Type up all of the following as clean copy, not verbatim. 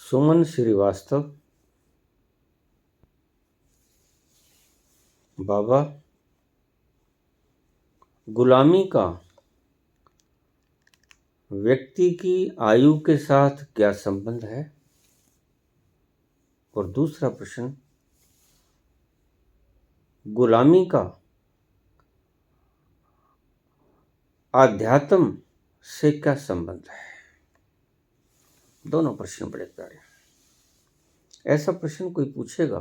सुमन श्रीवास्तव। बाबा, गुलामी का व्यक्ति की आयु के साथ क्या संबंध है? और दूसरा प्रश्न, गुलामी का आध्यात्म से क्या संबंध है? दोनों प्रश्न बड़े प्यारे। ऐसा प्रश्न कोई पूछेगा,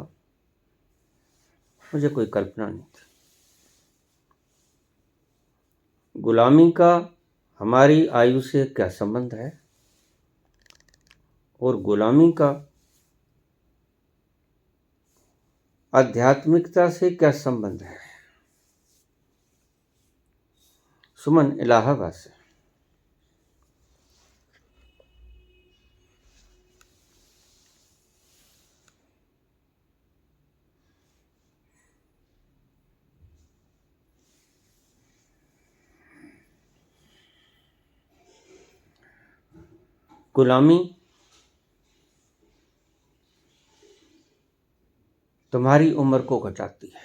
मुझे कोई कल्पना नहीं थी। गुलामी का हमारी आयु से क्या संबंध है और गुलामी का आध्यात्मिकता से क्या संबंध है? सुमन इलाहाबाद से। गुलामी तुम्हारी उम्र को घटाती है,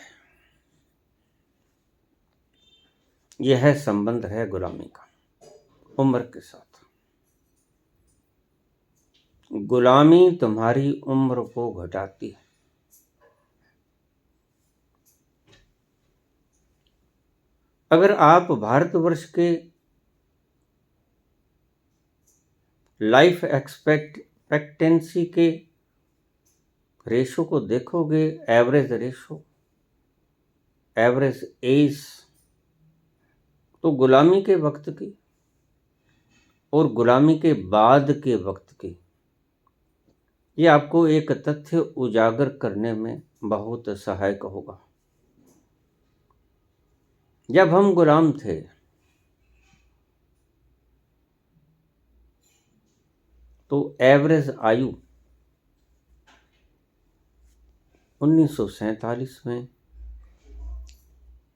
यह संबंध है गुलामी का उम्र के साथ। गुलामी तुम्हारी उम्र को घटाती है। अगर आप भारतवर्ष के लाइफ एक्सपेक्टेंसी के रेशो को देखोगे, एवरेज रेशो, एवरेज एज, तो गुलामी के वक्त की और गुलामी के बाद के वक्त की, ये आपको एक तथ्य उजागर करने में बहुत सहायक होगा। जब हम गुलाम थे तो एवरेज आयु 1947 में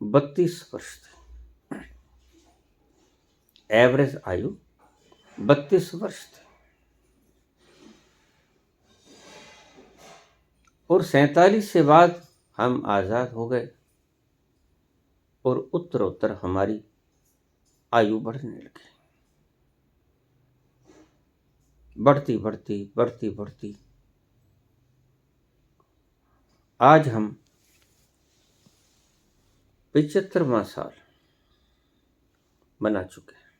32 वर्ष थी। एवरेज आयु 32 वर्ष थी और 47 से बाद हम आज़ाद हो गए और उत्तरोत्तर हमारी आयु बढ़ने लगी, बढ़ती बढ़ती बढ़ती बढ़ती आज हम 75वां साल बना चुके हैं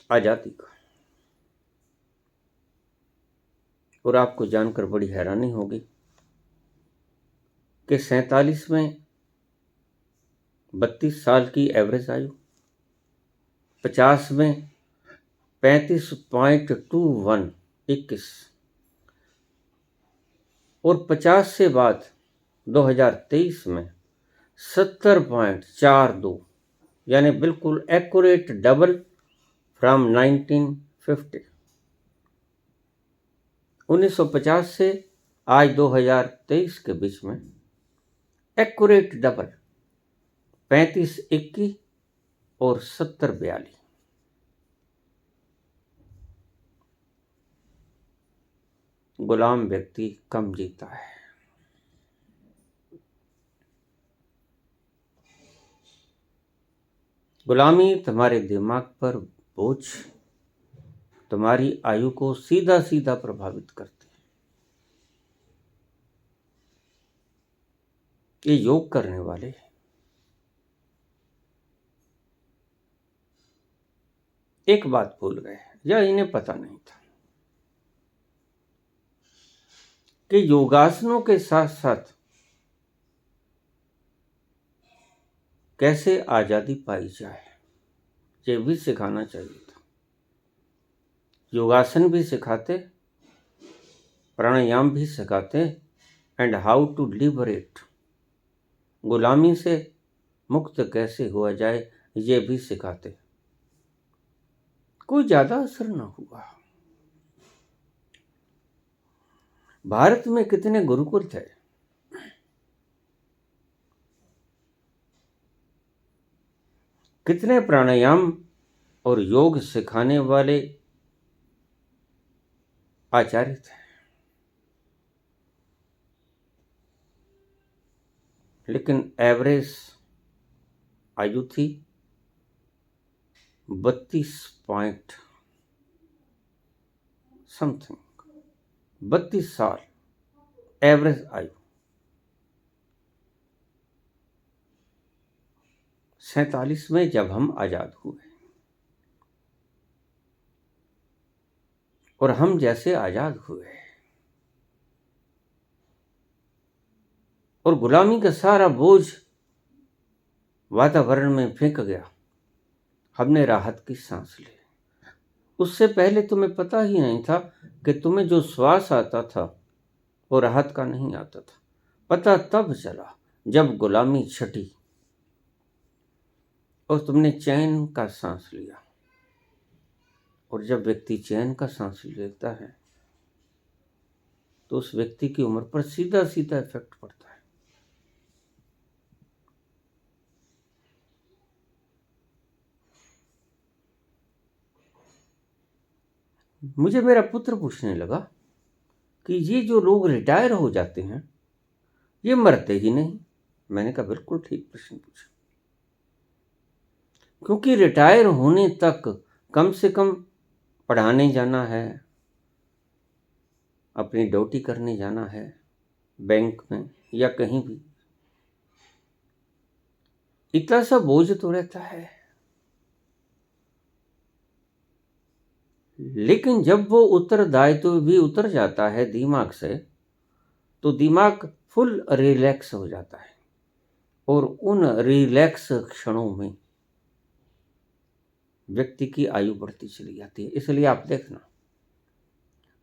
आज़ादी का। और आपको जानकर बड़ी हैरानी होगी कि 47 में 32 साल की एवरेज आयु, 50 में 35.21 21 और 50 से बाद 2023 में 70.42, यानी बिल्कुल एक्यूरेट डबल फ्रॉम 1950। 1950 से आज 2023 के बीच में एक्यूरेट डबल 35-21 और 70-42। गुलाम व्यक्ति कम जीता है। गुलामी तुम्हारे दिमाग पर बोझ, तुम्हारी आयु को सीधा सीधा प्रभावित करती है। ये योग करने वाले एक बात भूल गए, या इन्हें पता नहीं था कि योगासनों के साथ साथ कैसे आज़ादी पाई जाए, ये भी सिखाना चाहिए था। योगासन भी सिखाते, प्राणायाम भी सिखाते, एंड हाउ टू लिबरेट, गुलामी से मुक्त कैसे हुआ जाए, ये भी सिखाते। कोई ज़्यादा असर ना हुआ। भारत में कितने गुरुकुल थे, कितने प्राणायाम और योग सिखाने वाले आचार्य थे, लेकिन एवरेज आयु थी 32 पॉइंट समथिंग, 32 साल एवरेज आयु। 47 में जब हम आजाद हुए, और हम जैसे आजाद हुए और गुलामी का सारा बोझ वातावरण में फेंक गया, हमने राहत की सांस ली। उससे पहले तुम्हें पता ही नहीं था कि तुम्हें जो श्वास आता था वो राहत का नहीं आता था। पता तब चला जब गुलामी छटी और तुमने चैन का सांस लिया। और जब व्यक्ति चैन का सांस लेता है तो उस व्यक्ति की उम्र पर सीधा सीधा इफेक्ट पड़ता है। मुझे मेरा पुत्र पूछने लगा कि ये जो लोग रिटायर हो जाते हैं ये मरते ही नहीं। मैंने कहा बिल्कुल ठीक प्रश्न पूछा, क्योंकि रिटायर होने तक कम से कम पढ़ाने जाना है, अपनी ड्यूटी करने जाना है, बैंक में या कहीं भी, इतना सा बोझ तो रहता है। लेकिन जब वो उत्तरदायित्व भी उतर जाता है दिमाग से, तो दिमाग फुल रिलैक्स हो जाता है और उन रिलैक्स क्षणों में व्यक्ति की आयु बढ़ती चली जाती है। इसलिए आप देखना,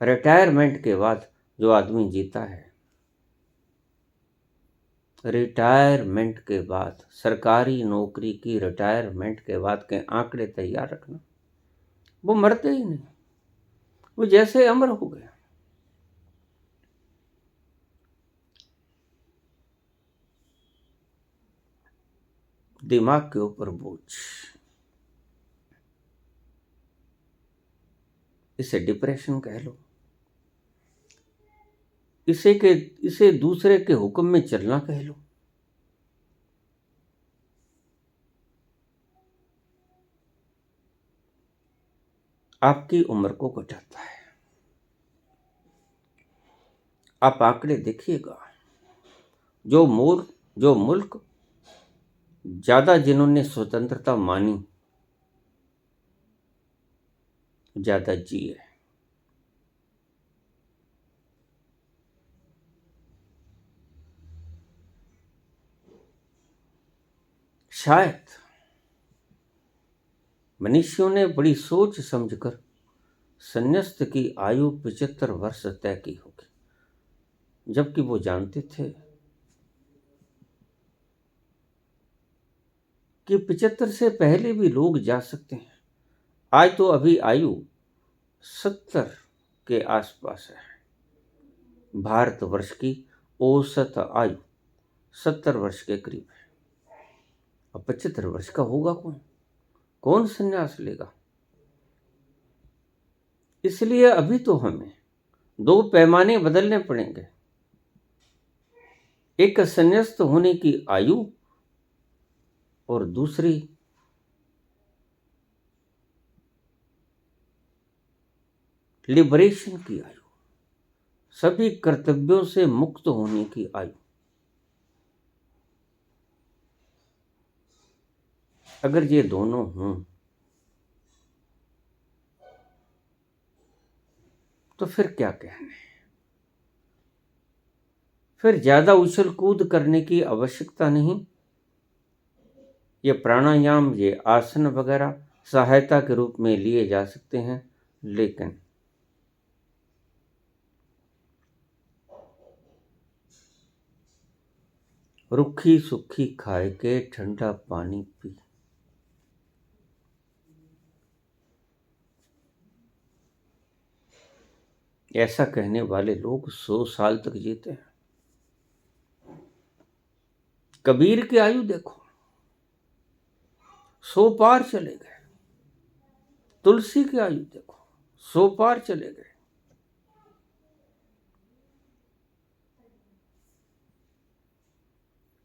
रिटायरमेंट के बाद जो आदमी जीता है, रिटायरमेंट के बाद, सरकारी नौकरी की रिटायरमेंट के बाद के आंकड़े तैयार रखना, वो मरते ही नहीं, वो जैसे अमर हो गया। दिमाग के ऊपर बोझ, इसे डिप्रेशन कह लो, इसे दूसरे के हुक्म में चलना कह लो। आपकी उम्र को घटाता है। आप आंकड़े देखिएगा, जो मुल्क ज्यादा जिन्होंने स्वतंत्रता मानी, ज्यादा जिए। शायद मनुष्यों ने बड़ी सोच समझकर संन्यास्त की आयु 75 वर्ष तय की होगी, जबकि वो जानते थे कि 75 से पहले भी लोग जा सकते हैं। आज तो अभी आयु 70 के आसपास है। भारतवर्ष की औसत आयु 70 वर्ष के करीब है। अब 75 वर्ष का होगा कौन संन्यास लेगा? इसलिए अभी तो हमें दो पैमाने बदलने पड़ेंगे, एक संन्यास्त होने की आयु और दूसरी लिबरेशन की आयु, सभी कर्तव्यों से मुक्त होने की आयु। अगर ये दोनों हों तो फिर क्या कहने, फिर ज्यादा उछल कूद करने की आवश्यकता नहीं। ये प्राणायाम, ये आसन वगैरह सहायता के रूप में लिए जा सकते हैं, लेकिन रुखी सुखी खाए के ठंडा पानी पी, ऐसा कहने वाले लोग 100 साल तक जीते हैं। कबीर की आयु देखो, 100 पार चले गए। तुलसी की आयु देखो, 100 पार चले गए।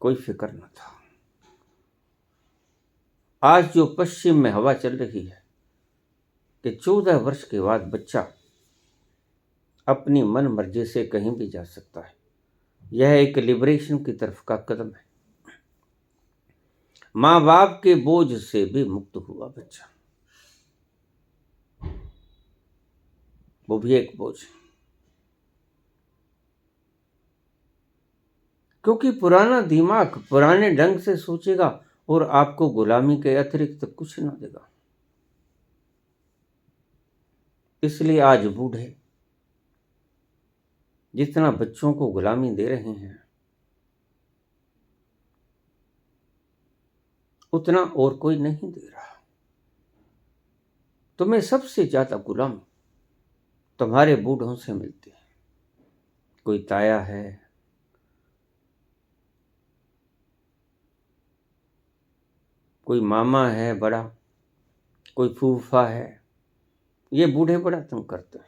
कोई फिक्र न था। आज जो पश्चिम में हवा चल रही है कि 14 वर्ष के बाद बच्चा अपनी मन मर्जी से कहीं भी जा सकता है, यह एक लिबरेशन की तरफ का कदम है। माँ बाप के बोझ से भी मुक्त हुआ बच्चा, वो भी एक बोझ, क्योंकि पुराना दिमाग पुराने ढंग से सोचेगा और आपको गुलामी के अतिरिक्त कुछ ना देगा। इसलिए आज बूढ़े जितना बच्चों को गुलामी दे रहे हैं, उतना और कोई नहीं दे रहा। तुम्हें सबसे ज्यादा गुलामी तुम्हारे बूढ़ों से मिलती है। कोई ताया है, कोई मामा है बड़ा, कोई फूफा है, ये बूढ़े बड़ा तंग करते हैं।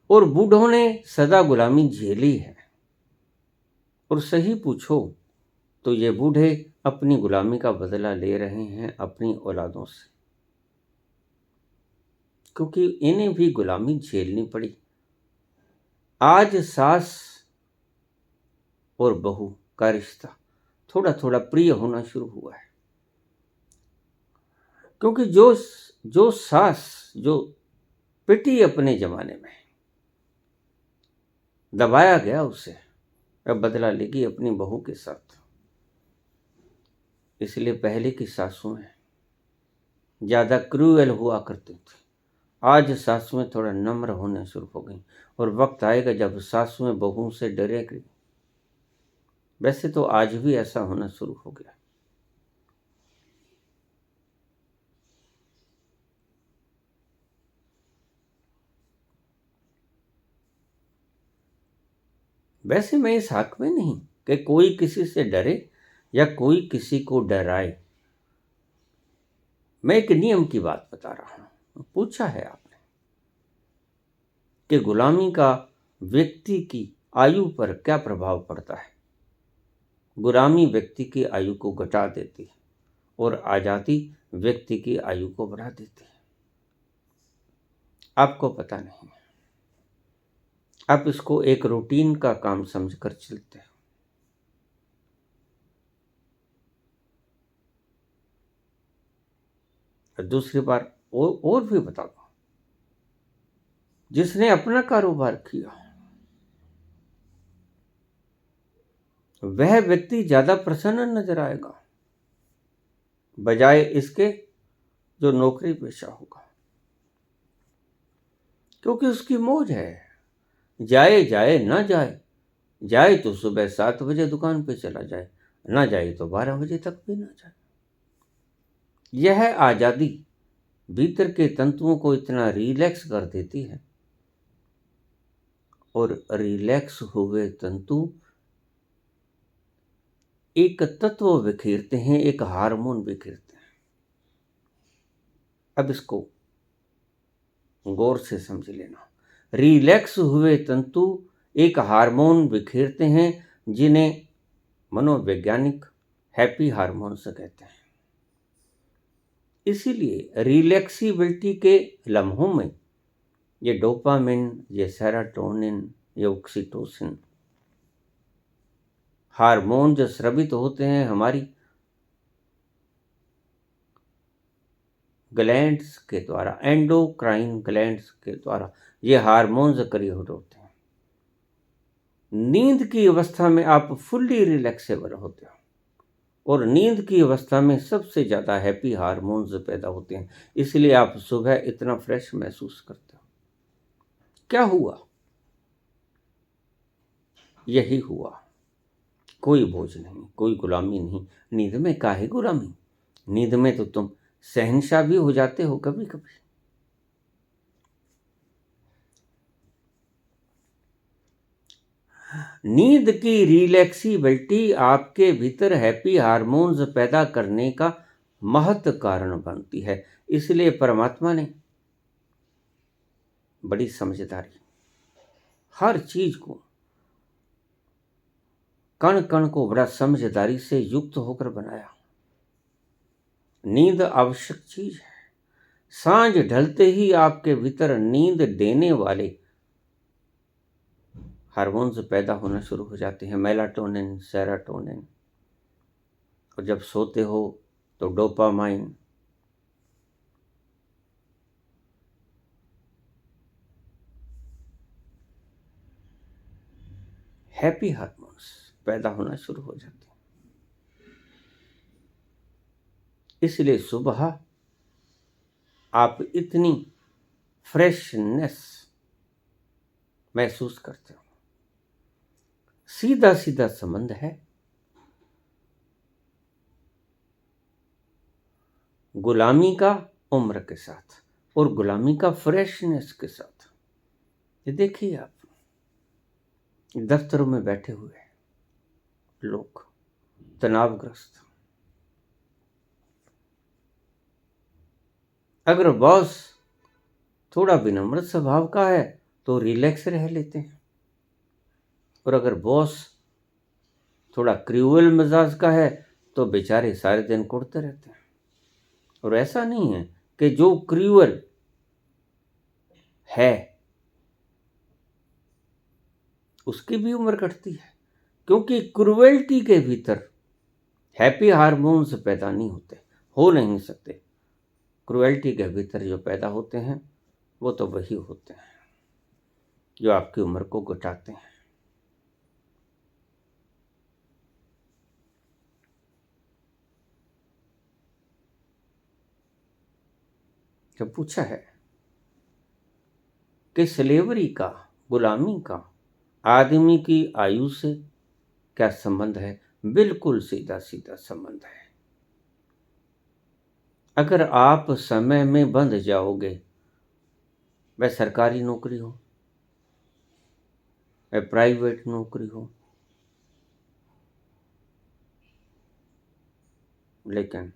और बूढ़ों ने सदा गुलामी झेली है। और सही पूछो तो ये बूढ़े अपनी गुलामी का बदला ले रहे हैं अपनी औलादों से, क्योंकि इन्हें भी गुलामी झेलनी पड़ी। आज सास और बहू का रिश्ता थोड़ा थोड़ा प्रिय होना शुरू हुआ है, क्योंकि जो सास जो पिटी अपने जमाने में, दबाया गया उसे, अब बदला लेगी अपनी बहू के साथ। इसलिए पहले की सासुएं ज्यादा क्रूएल हुआ करती थी, आज सासुएं थोड़ा नम्र होने शुरू हो गई। और वक्त आएगा जब सासुएं बहू से डरेगी। वैसे तो आज भी ऐसा होना शुरू हो गया। वैसे मैं इस हक में नहीं कि कोई किसी से डरे या कोई किसी को डराए। मैं एक नियम की बात बता रहा हूं। पूछा है आपने कि गुलामी का व्यक्ति की आयु पर क्या प्रभाव पड़ता है। गुलामी व्यक्ति की आयु को घटा देती है और आजादी व्यक्ति की आयु को बढ़ा देती है। आपको पता नहीं, आप इसको एक रूटीन का काम समझकर चलते हो। दूसरी बार और भी बता दो, जिसने अपना कारोबार किया वह व्यक्ति ज्यादा प्रसन्न नजर आएगा बजाय इसके जो नौकरी पेशा होगा, क्योंकि उसकी मौज है। जाए जाए ना जाए, जाए तो सुबह 7 बजे दुकान पे चला जाए, ना जाए तो 12 बजे तक भी ना जाए। यह आजादी भीतर के तंतुओं को इतना रिलैक्स कर देती है, और रिलैक्स हुए तंतु एक तत्व बिखेरते हैं, एक हार्मोन बिखेरते हैं। अब इसको गौर से समझ लेना। रिलैक्स हुए तंतु एक हार्मोन बिखेरते हैं जिन्हें मनोवैज्ञानिक हैप्पी हार्मोन्स कहते हैं। इसीलिए रिलैक्सिबिलिटी के लम्हों में ये डोपामिन, ये सेरोटोनिन, ये ऑक्सीटोसिन हार्मोन जो स्रावित होते हैं हमारी ग्लैंड्स के द्वारा, एंडोक्राइन ग्लैंड्स के द्वारा ये हार्मोन्स सक्रिय होते हैं। नींद की अवस्था में आप फुल्ली रिलैक्सेबल होते हो, और नींद की अवस्था में सबसे ज़्यादा हैप्पी हार्मोन्स पैदा होते हैं। इसलिए आप सुबह इतना फ्रेश महसूस करते हो। क्या हुआ? यही हुआ। कोई बोझ नहीं, कोई गुलामी नहीं। नींद में काहे गुलामी? नींद में तो तुम शहंशाह भी हो जाते हो कभी कभी। नींद की रिलैक्सिबिलिटी आपके भीतर हैप्पी हार्मोन्स पैदा करने का महत कारण बनती है। इसलिए परमात्मा ने बड़ी समझदारी, हर चीज को, कण कण को बड़ा समझदारी से युक्त होकर बनाया। नींद आवश्यक चीज है। सांझ ढलते ही आपके भीतर नींद देने वाले हार्मोन्स पैदा होना शुरू हो जाते हैं, मेलाटोनिन, सेरोटोनिन, और जब सोते हो तो डोपामाइन। हैप्पी हार्मोन्स पैदा होना शुरू हो जाते हैं। इसलिए सुबह आप इतनी फ्रेशनेस महसूस करते हो। सीधा सीधा संबंध है गुलामी का उम्र के साथ और गुलामी का फ्रेशनेस के साथ। ये देखिए, आप दफ्तरों में बैठे हुए लोग तनावग्रस्त, अगर बॉस थोड़ा विनम्र स्वभाव का है तो रिलैक्स रह लेते हैं, और अगर बॉस थोड़ा क्रूअल मिजाज का है तो बेचारे सारे दिन कुड़ते रहते हैं। और ऐसा नहीं है कि जो क्रूअल है उसकी भी उम्र कटती है, क्योंकि क्रूएल्टी के भीतर हैप्पी हार्मोन्स पैदा नहीं होते, हो नहीं सकते। क्रूएल्टी के भीतर जो पैदा होते हैं वो तो वही होते हैं जो आपकी उम्र को घटाते हैं। जब पूछा है कि स्लेवरी का, गुलामी का आदमी की आयु से क्या संबंध है, बिल्कुल सीधा सीधा संबंध है। अगर आप समय में बंध जाओगे, वह सरकारी नौकरी हो, वह प्राइवेट नौकरी हो, लेकिन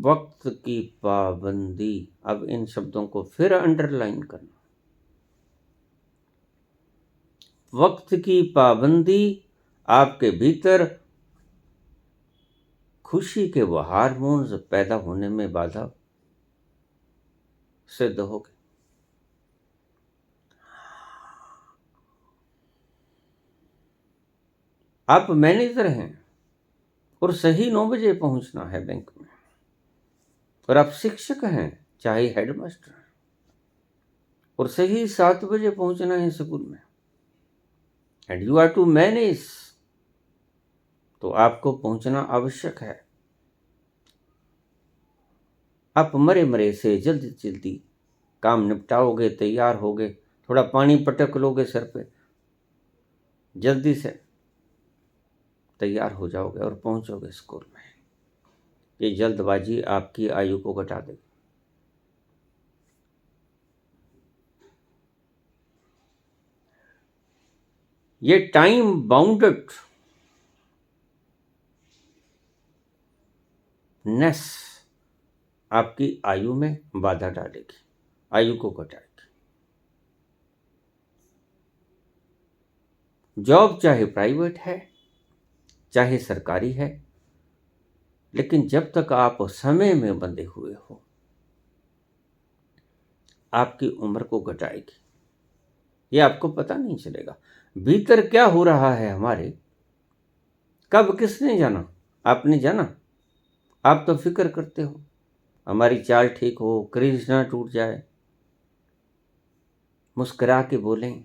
वक्त की पाबंदी, अब इन शब्दों को फिर अंडरलाइन करना, वक्त की पाबंदी आपके भीतर खुशी के वो हार्मोन्स पैदा होने में बाधा सिद्ध होगी। आप मैनेजर हैं और सही 9 बजे पहुंचना है बैंक में, और आप शिक्षक हैं चाहे हेडमास्टर, और सही 7 बजे पहुंचना है स्कूल में, and you are to manage, तो आपको पहुंचना आवश्यक है। आप मरे मरे से जल्दी जल्दी काम निपटाओगे, तैयार होगे, थोड़ा पानी पटक लोगे सर पे, जल्दी से तैयार हो जाओगे और पहुंचोगे स्कूल में। ये जल्दबाजी आपकी आयु को घटा देगी। ये टाइम बाउंडेड नेस आपकी आयु में बाधा डालेगी, आयु को घटाएगी। जॉब चाहे प्राइवेट है चाहे सरकारी है, लेकिन जब तक आप समय में बंधे हुए हो, आपकी उम्र को घटाएगी। ये आपको पता नहीं चलेगा भीतर क्या हो रहा है हमारे, कब किसने जाना, आपने जाना? आप तो फिक्र करते हो हमारी चाल ठीक हो, क्रीज ना टूट जाए, मुस्कुरा के बोलें।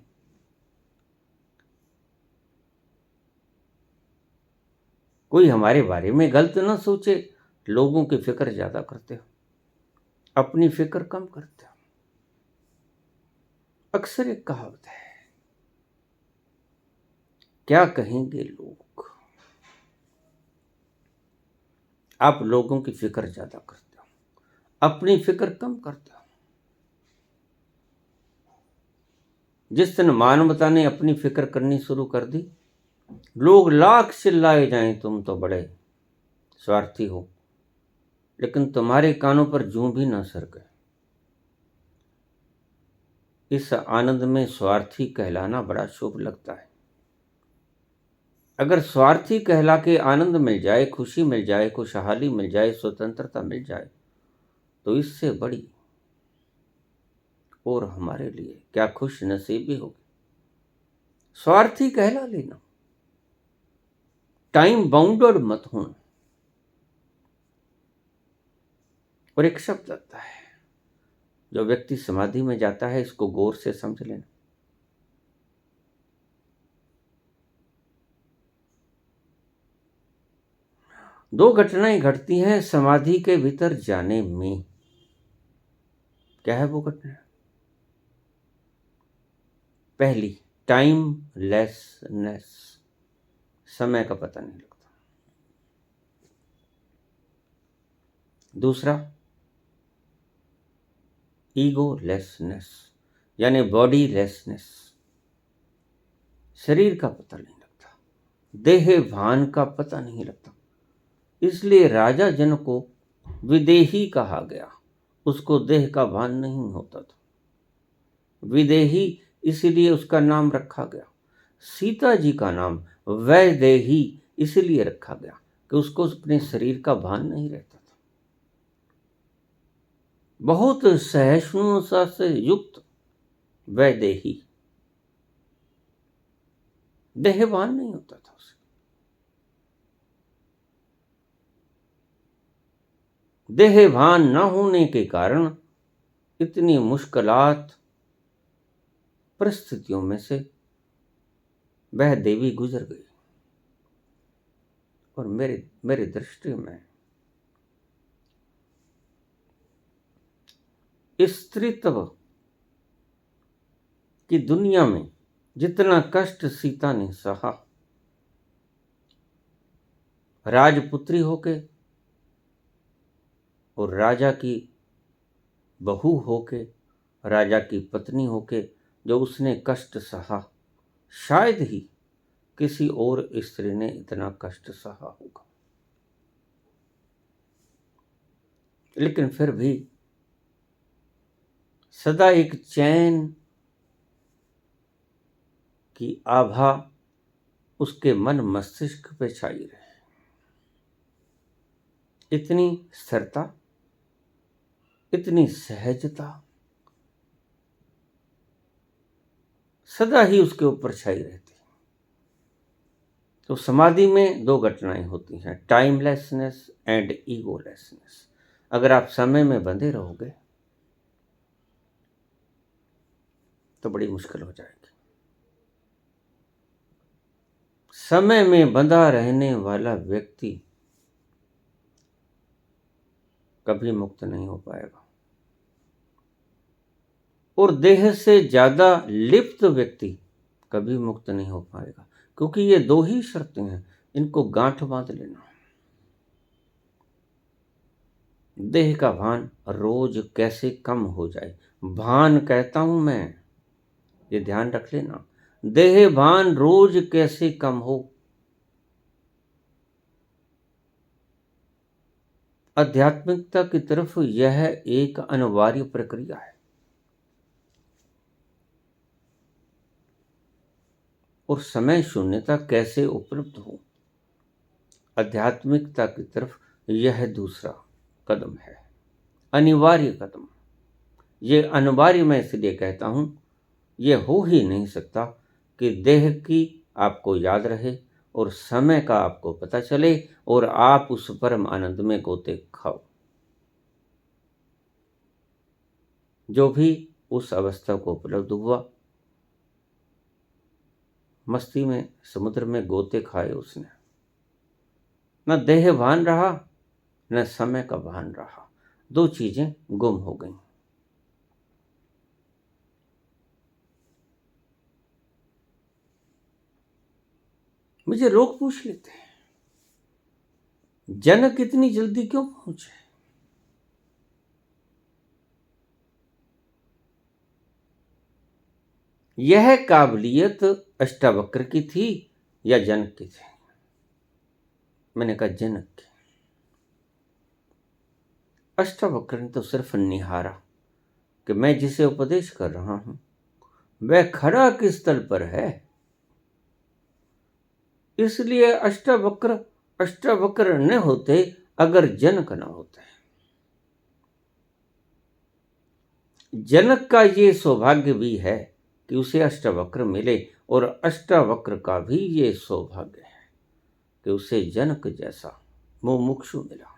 कोई हमारे बारे में गलत ना सोचे, लोगों की फिक्र ज्यादा करते हो, अपनी फिक्र कम करते हो। अक्सर एक कहावत है, क्या कहेंगे लोग। आप लोगों की फिक्र ज्यादा करते हो, अपनी फिक्र कम करते हो। जिस दिन मानवता ने अपनी फिक्र करनी शुरू कर दी, लोग लाख चिल्लाए जाएं तुम तो बड़े स्वार्थी हो, लेकिन तुम्हारे कानों पर जूं भी ना सरके। इस आनंद में स्वार्थी कहलाना बड़ा शुभ लगता है। अगर स्वार्थी कहला के आनंद मिल जाए, खुशी मिल जाए, खुशहाली मिल जाए, स्वतंत्रता मिल जाए, तो इससे बड़ी और हमारे लिए क्या खुश नसीबी होगी। स्वार्थी कहला लेना, टाइम बाउंडेड मत होना। और एक शब्द आता है, जो व्यक्ति समाधि में जाता है, इसको गौर से समझ लेना। दो घटनाएं घटती हैं समाधि के भीतर जाने में। क्या है वो घटना? पहली, टाइम लेसनेस, समय का पता नहीं लगता। दूसरा, ईगो लेसनेस, यानी बॉडी लेसनेस, शरीर का पता नहीं लगता, देह भान का पता नहीं लगता। इसलिए राजा जन को विदेही कहा गया, उसको देह का भान नहीं होता था, विदेही इसलिए उसका नाम रखा गया। सीता जी का नाम वैदेही इसलिए रखा गया कि उसको अपने शरीर का भान नहीं रहता था। बहुत सहिष्णुता से युक्त वैदेही, देहभान नहीं होता था उसे। देहभान न होने के कारण इतनी मुश्किलात परिस्थितियों में से वह देवी गुजर गई। और मेरी दृष्टि में स्त्रीत्व की दुनिया में जितना कष्ट सीता ने सहा, राजपुत्री होके और राजा की बहू होके, राजा की पत्नी होके जो उसने कष्ट सहा, शायद ही किसी और स्त्री ने इतना कष्ट सहा होगा। लेकिन फिर भी सदा एक चैन की आभा उसके मन मस्तिष्क पे छाई रहे। इतनी स्थिरता, इतनी सहजता सदा ही उसके ऊपर छाई रहती। तो समाधि में दो घटनाएं होती हैं, टाइमलेसनेस एंड ईगोलेसनेस। अगर आप समय में बंधे रहोगे तो बड़ी मुश्किल हो जाएगी। समय में बंधा रहने वाला व्यक्ति कभी मुक्त नहीं हो पाएगा, और देह से ज्यादा लिप्त व्यक्ति कभी मुक्त नहीं हो पाएगा, क्योंकि ये दो ही शर्तें हैं, इनको गांठ बांध लेना। देह का भान रोज कैसे कम हो जाए, भान कहता हूं मैं, ये ध्यान रख लेना। देह भान रोज कैसे कम हो, आध्यात्मिकता की तरफ यह एक अनिवार्य प्रक्रिया है। और समय शून्यता कैसे उपलब्ध हो, आध्यात्मिकता की तरफ यह दूसरा कदम है, अनिवार्य कदम। ये अनिवार्य मैं इसलिए कहता हूं, यह हो ही नहीं सकता कि देह की आपको याद रहे और समय का आपको पता चले और आप उस परम आनंद में गोते खाओ। जो भी उस अवस्था को उपलब्ध हुआ, मस्ती में समुद्र में गोते खाए उसने, न देह भान रहा न समय का भान रहा, दो चीजें गुम हो गईं। मुझे लोग पूछ लेते हैं, जनक इतनी जल्दी क्यों पहुंचे? यह काबिलियत अष्टावक्र की थी या जनक की थी? मैंने कहा जनक की। अष्टावक्र ने तो सिर्फ निहारा कि मैं जिसे उपदेश कर रहा हूं वह खड़ा किस तल पर है। इसलिए अष्टावक्र अष्टावक्र न होते अगर जनक न होते। जनक का ये सौभाग्य भी है कि उसे अष्टावक्र मिले, और अष्टावक्र का भी ये सौभाग्य है कि उसे जनक जैसा मुमुक्षु मिला।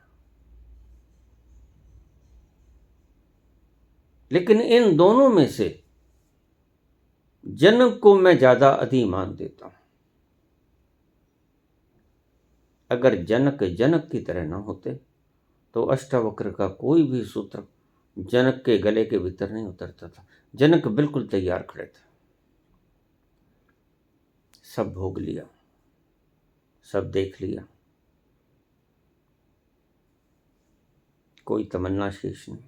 लेकिन इन दोनों में से जनक को मैं ज्यादा अधिमान देता हूं। अगर जनक जनक की तरह ना होते तो अष्टावक्र का कोई भी सूत्र जनक के गले के भीतर नहीं उतरता था। जनक बिल्कुल तैयार खड़े थे, सब भोग लिया, सब देख लिया, कोई तमन्ना शेष नहीं,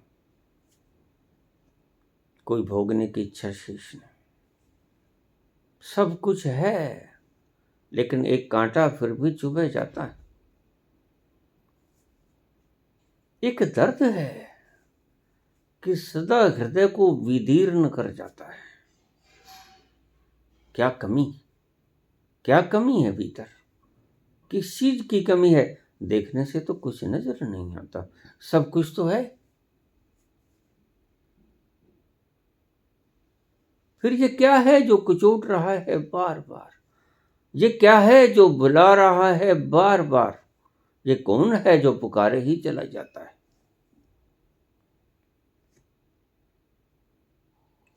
कोई भोगने की इच्छा शेष नहीं। सब कुछ है, लेकिन एक कांटा फिर भी चुभे जाता है। एक दर्द है कि सदा हृदय को विदीर्ण कर जाता है। क्या कमी, क्या कमी है भीतर? किस चीज की कमी है? देखने से तो कुछ नजर नहीं आता, सब कुछ तो है। फिर ये क्या है जो कुचोट रहा है बार बार? ये क्या है जो बुला रहा है बार बार? ये कौन है जो पुकारे ही चला जाता है?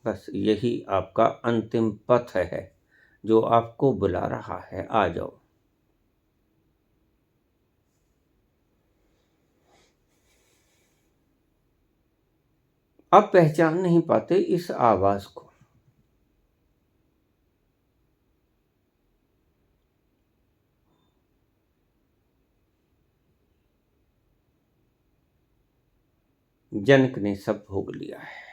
बस यही आपका अंतिम पथ है जो आपको बुला रहा है, आ जाओ। आप पहचान नहीं पाते इस आवाज को। जनक ने सब भोग लिया है।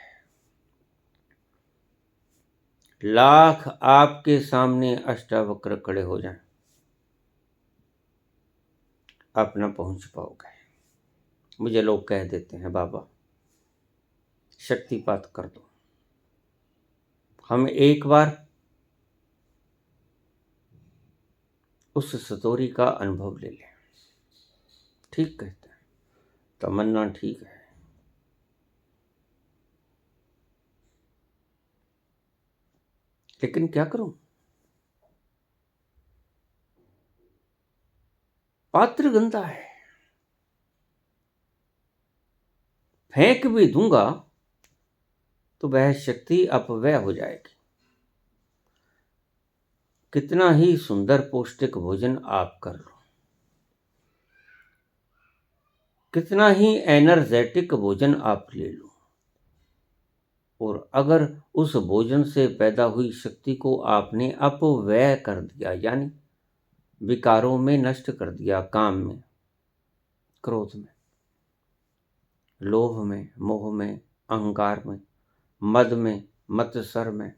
लाख आपके सामने अष्टावक्र खड़े हो जाएं, आप न पहुंच पाओगे। मुझे लोग कह देते हैं, बाबा शक्तिपात कर दो, हम एक बार उस सतोरी का अनुभव ले लें। ठीक कहते हैं, तमन्ना ठीक है, लेकिन क्या करूं? पात्र गंदा है। फेंक भी दूंगा तो वह शक्ति अपव्यय हो जाएगी। कितना ही सुंदर पौष्टिक भोजन आप कर लो, कितना ही एनर्जेटिक भोजन आप ले लो, और अगर उस भोजन से पैदा हुई शक्ति को आपने अपव्यय कर दिया, यानी विकारों में नष्ट कर दिया, काम में, क्रोध में, लोभ में, मोह में, अहंकार में, मद में, मत्सर में,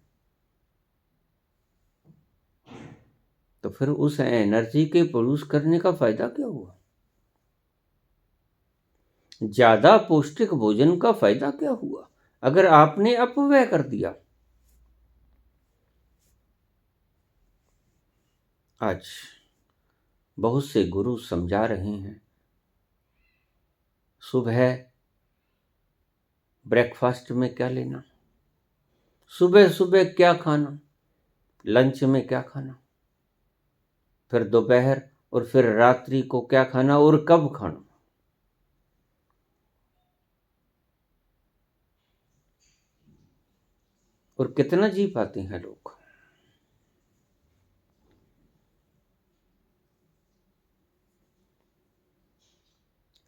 तो फिर उस एनर्जी के प्रोड्यूस करने का फायदा क्या हुआ? ज्यादा पौष्टिक भोजन का फायदा क्या हुआ अगर आपने अपव्यय कर दिया? आज बहुत से गुरु समझा रहे हैं, सुबह ब्रेकफास्ट में क्या लेना, सुबह सुबह क्या खाना, लंच में क्या खाना, फिर दोपहर और फिर रात्रि को क्या खाना और कब खाना। और कितना जी पाते हैं लोग?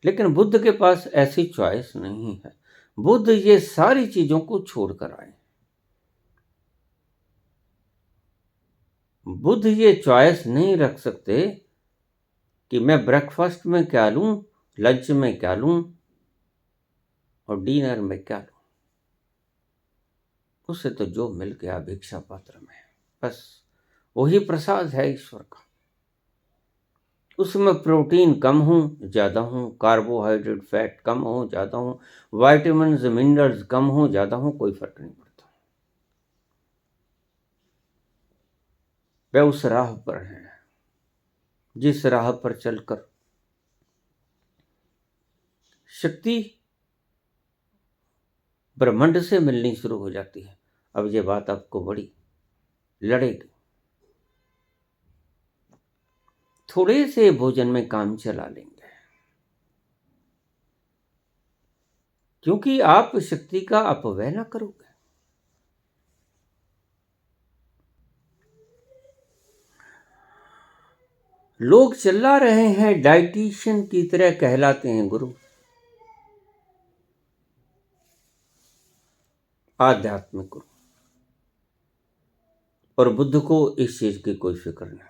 लेकिन बुद्ध के पास ऐसी चॉइस नहीं है। बुद्ध ये सारी चीजों को छोड़कर आए। बुद्ध ये चॉइस नहीं रख सकते कि मैं ब्रेकफास्ट में क्या लूं, लंच में क्या लूं और डिनर में क्या लूं। उससे तो जो मिल गया भिक्षा पात्र में, बस वही प्रसाद है ईश्वर का। उसमें प्रोटीन कम हो ज़्यादा हो, कार्बोहाइड्रेट फैट कम हो ज़्यादा हो, वाइटामिन्स मिनरल्स कम हो ज़्यादा हो, कोई फर्क नहीं पड़ता। वह उस राह पर है जिस राह पर चलकर शक्ति ब्रह्मांड से मिलनी शुरू हो जाती है। अब ये बात आपको बड़ी लड़ेगी। थोड़े से भोजन में काम चला लेंगे, क्योंकि आप शक्ति का अपव्यय ना करोगे। लोग चिल्ला रहे हैं डाइटिशियन की तरह कहलाते हैं गुरु, आध्यात्मिक गुरु, और बुद्ध को इस चीज की कोई फिक्र नहीं।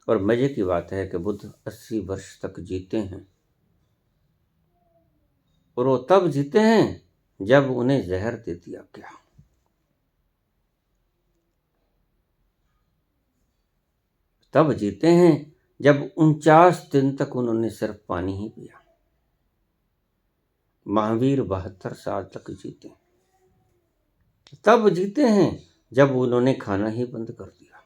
और मजे की बात है कि बुद्ध 80 वर्ष तक जीते हैं, और वो तब जीते हैं जब उन्हें जहर दे दिया गया। तब जीते हैं जब 49 दिन तक उन्होंने सिर्फ पानी ही पिया। महावीर 72 साल तक जीते। तब जीते हैं जब उन्होंने खाना ही बंद कर दिया।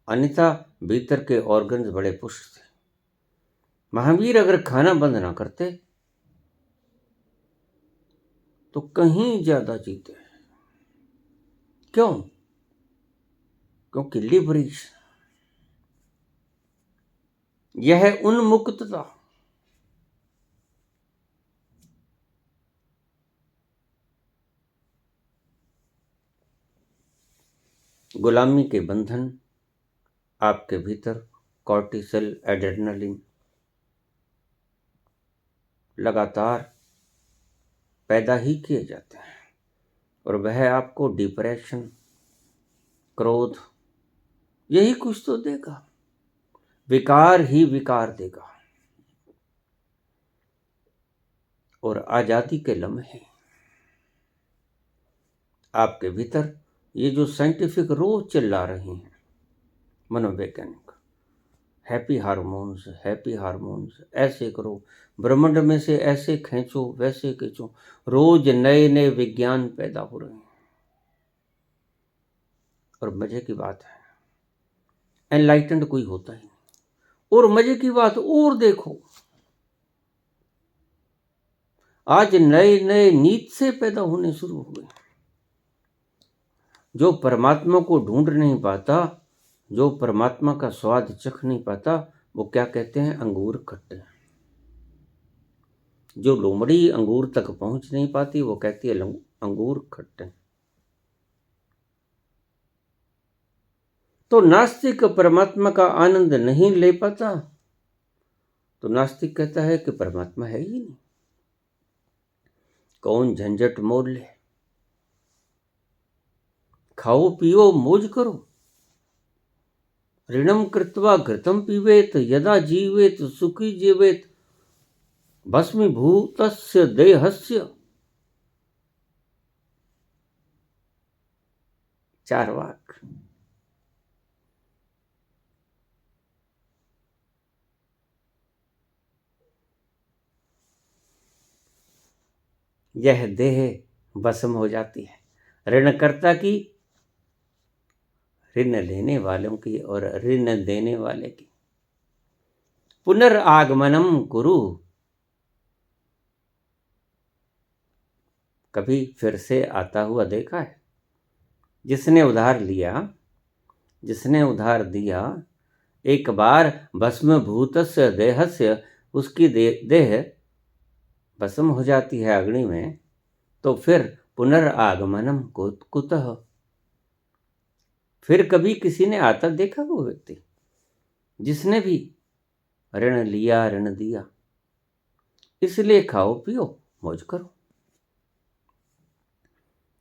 अन्यथा भीतर के ऑर्गन्स बड़े पुष्ट थे। महावीर अगर खाना बंद ना करते तो कहीं ज्यादा जीते। क्यों? क्योंकि लिबरेशन, यह उन्मुक्तता, गुलामी के बंधन आपके भीतर कॉर्टिसोल, एड्रेनलिन लगातार पैदा ही किए जाते हैं, और वह आपको डिप्रेशन, क्रोध, यही कुछ तो देगा, विकार ही विकार देगा। और आजादी के लम्हे आपके भीतर, ये जो साइंटिफिक रोज चिल्ला रहे हैं मनोवैज्ञानिक, हैप्पी हार्मोन्स, ऐसे करो, ब्रह्मांड में से ऐसे खींचो, वैसे खींचो, रोज नए नए विज्ञान पैदा हो रहे हैं। और मजे की बात है, एनलाइटेंड कोई होता ही नहीं। और मजे की बात और देखो, आज नए नए नीत से पैदा होने शुरू हुए। जो परमात्मा को ढूंढ नहीं पाता, जो परमात्मा का स्वाद चख नहीं पाता, वो क्या कहते हैं? अंगूर खट्टे। जो लोमड़ी अंगूर तक पहुंच नहीं पाती, वो कहती है अंगूर खट्टे। तो नास्तिक परमात्मा का आनंद नहीं ले पाता, तो नास्तिक कहता है कि परमात्मा है ही नहीं, कौन झंझट मोल ले, खाओ पियो मौज करो। ऋणम कृत्वा घृतम पीवेत यदा जीवेत सुखी जीवेत भस्मीभूतस्य देहस्य। चारवाक। यह देह भस्म हो जाती है ऋणकर्ता की, ऋण लेने वालों की और ऋण देने वाले की। पुनर्आगमनम कुरु, कभी फिर से आता हुआ देखा है? जिसने उधार लिया, जिसने उधार दिया, एक बार भस्म भूतस्य देहस्य, उसकी देह भस्म हो जाती है अग्नि में, तो फिर पुनर्आगमनम कुतः, फिर कभी किसी ने आता देखा? वो व्यक्ति जिसने भी ऋण लिया, ऋण दिया। इसलिए खाओ पियो मौज करो,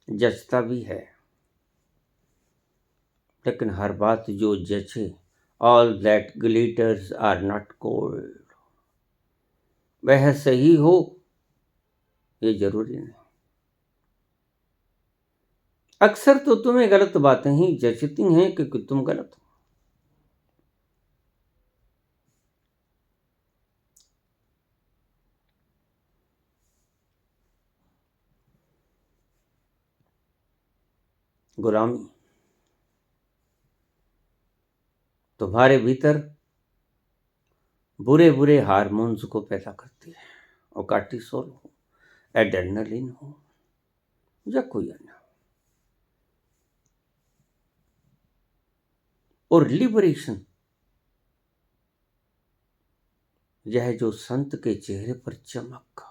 जचता भी है, लेकिन हर बात जो जचे, all that glitters are not gold, वह सही हो ये जरूरी नहीं। अक्सर तो तुम्हें गलत बातें ही जचती हैं क्योंकि तुम गलत हो। गुलामी तुम्हारे भीतर बुरे बुरे हार्मोन्स को पैदा करती है, और कार्टिसोल हो, एड्रेनलिन हो या कोई अन्य हो। और लिबरेशन, यह जो संत के चेहरे पर चमक,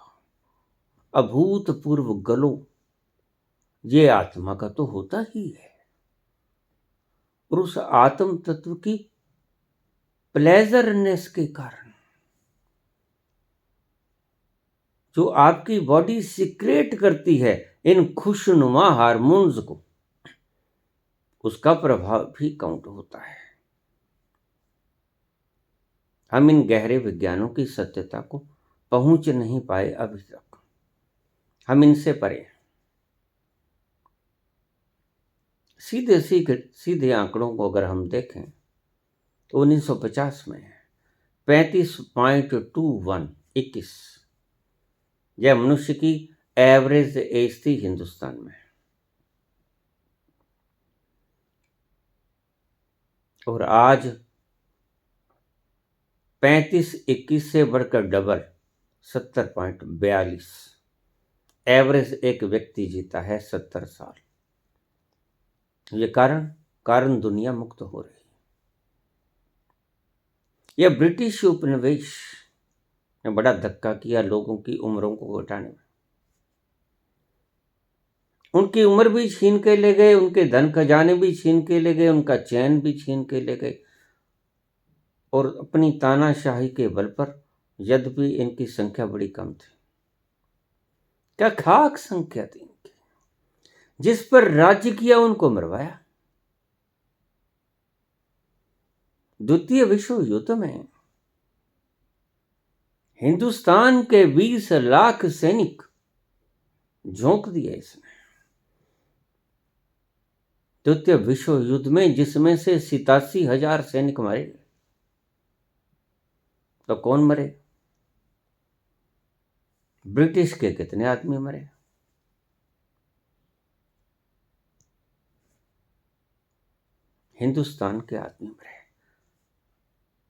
अभूतपूर्व गलो, ये आत्मा का तो होता ही है। और उस आत्म तत्व की प्लेजरनेस के कारण जो आपकी बॉडी सिक्रेट करती है इन खुशनुमा हार्मोन्स को, उसका प्रभाव भी काउंट होता है। हम इन गहरे विज्ञानों की सत्यता को पहुंच नहीं पाए अभी तक, हम इनसे परे हैं। सीधे आंकड़ों को अगर हम देखें तो 1950 में 35.21 यह मनुष्य की एवरेज एज थी हिंदुस्तान में, और आज 35-21 से बढ़कर डबल 70.42 एवरेज एक व्यक्ति जीता है 70 साल। ये कारण दुनिया मुक्त हो रही है। यह ब्रिटिश उपनिवेश ने बड़ा धक्का किया लोगों की उम्रों को घटाने में। उनकी उम्र भी छीन के ले गए, उनके धन खजाने भी छीन के ले गए, उनका चैन भी छीन के ले गए। और अपनी तानाशाही के बल पर, यद्यपि इनकी संख्या बड़ी कम थी, क्या खाक संख्या थी इनकी, जिस पर राज्य किया उनको मरवाया। द्वितीय विश्व युद्ध में हिंदुस्तान के 20 लाख सैनिक झोंक दिए इसने। द्वितीय विश्व युद्ध में जिसमें से 87,000 सैनिक मारे, तो कौन मरे? ब्रिटिश के कितने आदमी मरे? हिंदुस्तान के आदमी मरे।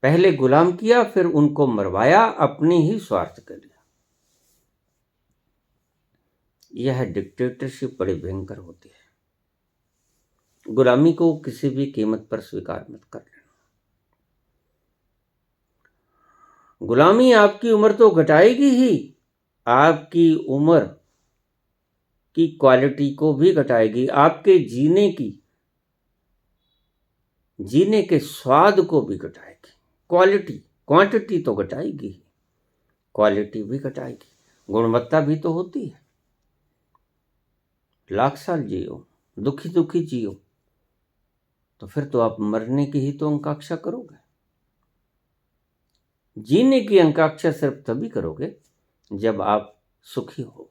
पहले गुलाम किया, फिर उनको मरवाया अपने ही स्वार्थ के लिए। यह डिक्टेटरशिप बड़ी भयंकर होती है। गुलामी को किसी भी कीमत पर स्वीकार मत कर लेना। गुलामी आपकी उम्र तो घटाएगी ही, आपकी उम्र की क्वालिटी को भी घटाएगी, आपके जीने के स्वाद को भी घटाएगी। क्वांटिटी तो घटाएगी, क्वालिटी भी घटाएगी। गुणवत्ता भी तो होती है। लाख साल जियो, दुखी दुखी जियो, तो फिर तो आप मरने की ही तो आकांक्षा करोगे। जीने की आकांक्षा सिर्फ तभी करोगे जब आप सुखी होगे।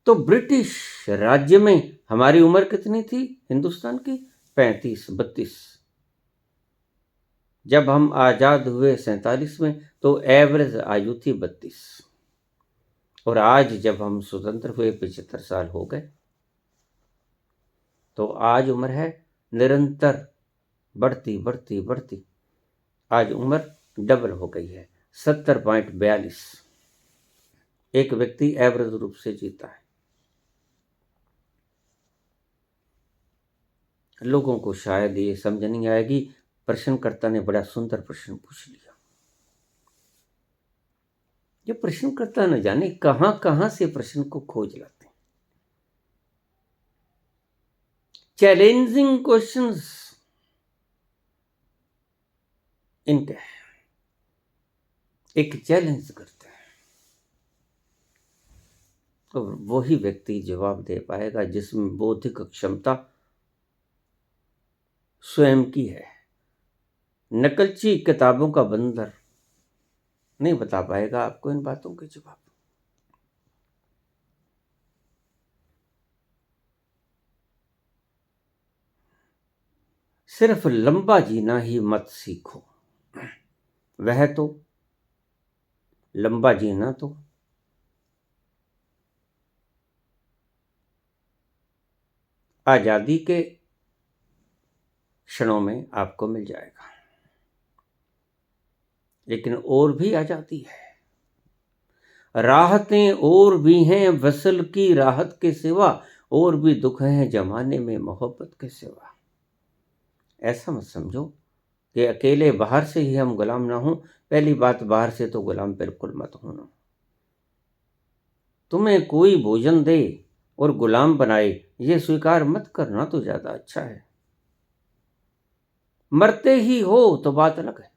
तो ब्रिटिश राज्य में हमारी उम्र कितनी थी हिंदुस्तान की? 35-32। जब हम आजाद हुए 47 में, तो एवरेज आयु थी 32। और आज जब हम स्वतंत्र हुए 75 साल हो गए, तो आज उम्र है निरंतर बढ़ती बढ़ती बढ़ती, आज उम्र डबल हो गई है, 70.42 एक व्यक्ति एवरेज रूप से जीता है। लोगों को शायद ये समझ नहीं आएगी। प्रश्नकर्ता ने बड़ा सुंदर प्रश्न पूछ लिया। ये प्रश्नकर्ता न जाने कहां कहां से प्रश्न को खोज लाते हैं। चैलेंजिंग क्वेश्चंस इनके एक चैलेंज करते हैं, तो वही व्यक्ति जवाब दे पाएगा जिसमें बौद्धिक क्षमता स्वयं की है। नकलची किताबों का बंदर नहीं बता पाएगा आपको इन बातों के जवाब। सिर्फ लंबा जीना ही मत सीखो, वह तो लंबा जीना तो आज़ादी के क्षणों में आपको मिल जाएगा। लेकिन और भी आज़ादी है, राहतें और भी हैं वसल की राहत के सिवा, और भी दुख हैं जमाने में मोहब्बत के सिवा। ऐसा मत समझो कि अकेले बाहर से ही हम गुलाम ना हों। पहली बात, बाहर से तो गुलाम बिल्कुल मत होना। तुम्हें कोई भोजन दे और गुलाम बनाए, ये स्वीकार मत करना तो ज़्यादा अच्छा है। मरते ही हो तो बात अलग है।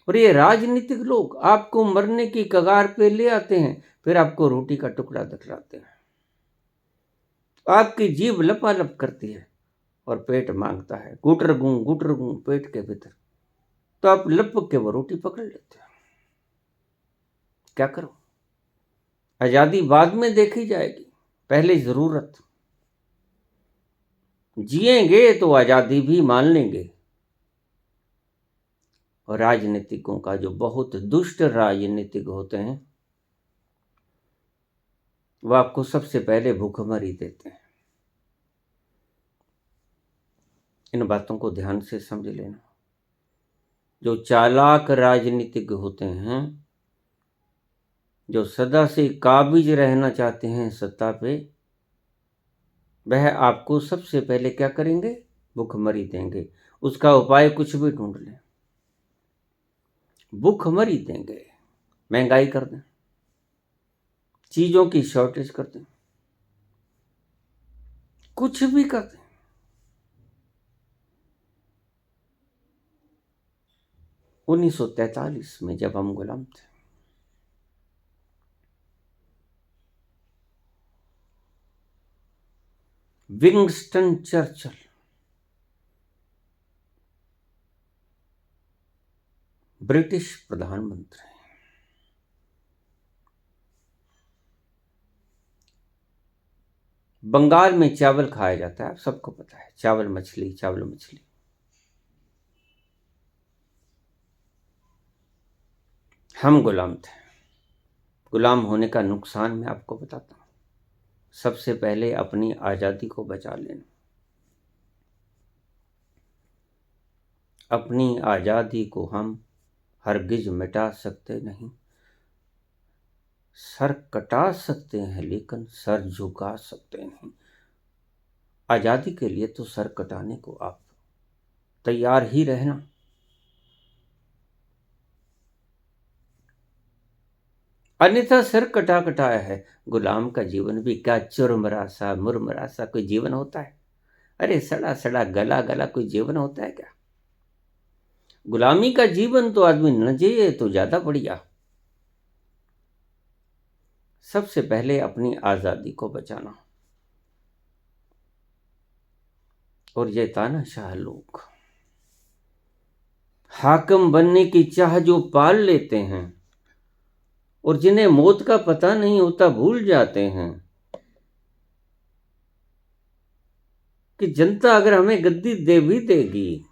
और ये राजनीतिक लोग आपको मरने की कगार पे ले आते हैं, फिर आपको रोटी का टुकड़ा दिखलाते हैं। आपकी जीभ लपालप करती है और पेट मांगता है, गुटर गूं पेट के भीतर, तो आप लपक के वो रोटी पकड़ लेते हो। क्या करो? आज़ादी बाद में देखी जाएगी, पहले जरूरत। जिएंगे तो आज़ादी भी मान लेंगे। और राजनीतिकों का जो बहुत दुष्ट राजनीतिक होते हैं, वह आपको सबसे पहले भूखमरी देते हैं। इन बातों को ध्यान से समझ लेना। जो चालाक राजनीतिक होते हैं, जो सदा से काबिज रहना चाहते हैं सत्ता पे, वह आपको सबसे पहले क्या करेंगे? भूखमरी देंगे। उसका उपाय कुछ भी ढूंढ लें, भूखमरी देंगे। महंगाई कर दें, चीजों की शॉर्टेज कर दें, कुछ भी कर दें। 1943 में जब हम गुलाम थे, विंस्टन चर्चिल ब्रिटिश प्रधानमंत्री, बंगाल में चावल खाया जाता है, आप सबको पता है, चावल मछली, चावल मछली। हम गुलाम थे। गुलाम होने का नुकसान मैं आपको बताता हूं। सबसे पहले अपनी आज़ादी को बचा लेना। अपनी आज़ादी को हम हरगिज मिटा सकते नहीं। सर कटा सकते हैं लेकिन सर झुका सकते नहीं। आज़ादी के लिए तो सर कटाने को आप तैयार ही रहना। अन्यथा सर कटा कटाया है। गुलाम का जीवन भी क्या चुरमरा सा मुरमरा सा कोई जीवन होता है? अरे सड़ा सड़ा गला गला कोई जीवन होता है क्या? गुलामी का जीवन तो आदमी न जिए तो ज्यादा बढ़िया। सबसे पहले अपनी आजादी को बचाना। और ये तानाशाह लोग हाकिम बनने की चाह जो पाल लेते हैं और जिन्हें मौत का पता नहीं होता, भूल जाते हैं कि जनता अगर हमें गद्दी दे भी देगी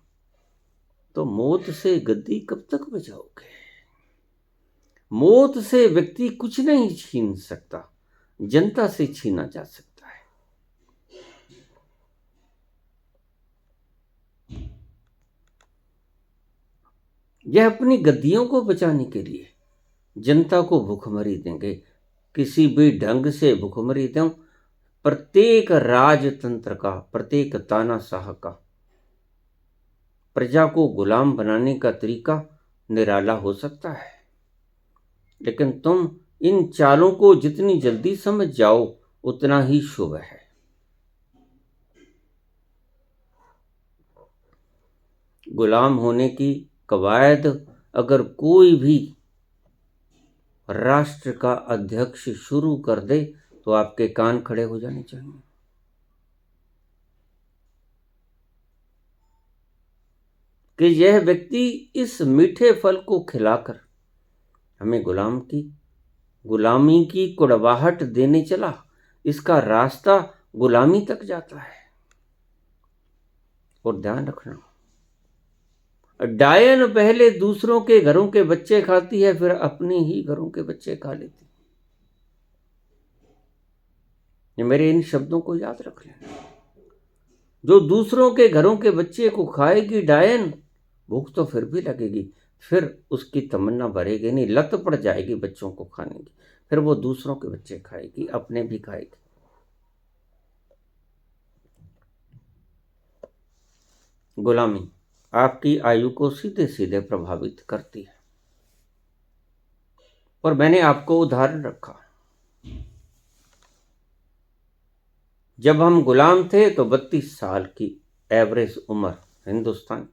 तो मौत से गद्दी कब तक बचाओगे? मौत से व्यक्ति कुछ नहीं छीन सकता, जनता से छीना जा सकता है। यह अपनी गद्दियों को बचाने के लिए जनता को भूखमरी देंगे, किसी भी ढंग से भूखमरी दें। प्रत्येक राजतंत्र का, प्रत्येक तानाशाह का प्रजा को गुलाम बनाने का तरीका निराला हो सकता है, लेकिन तुम इन चालों को जितनी जल्दी समझ जाओ उतना ही शुभ है। गुलाम होने की कवायद अगर कोई भी राष्ट्र का अध्यक्ष शुरू कर दे तो आपके कान खड़े हो जाने चाहिए। कि यह व्यक्ति इस मीठे फल को खिलाकर हमें गुलामी की कुड़वाहट देने चला, इसका रास्ता गुलामी तक जाता है। और ध्यान रखना, डायन पहले दूसरों के घरों के बच्चे खाती है, फिर अपने ही घरों के बच्चे खा लेती है। मेरे इन शब्दों को याद रख लेना। जो दूसरों के घरों के बच्चे को खाएगी डायन, भूख तो फिर भी लगेगी, फिर उसकी तमन्ना बढ़ेगी नहीं, लत पड़ जाएगी बच्चों को खाने की, फिर वो दूसरों के बच्चे खाएगी, अपने भी खाएगी। गुलामी आपकी आयु को सीधे सीधे प्रभावित करती है। और मैंने आपको उदाहरण रखा, जब हम गुलाम थे तो 32 साल की एवरेज उम्र हिंदुस्तान,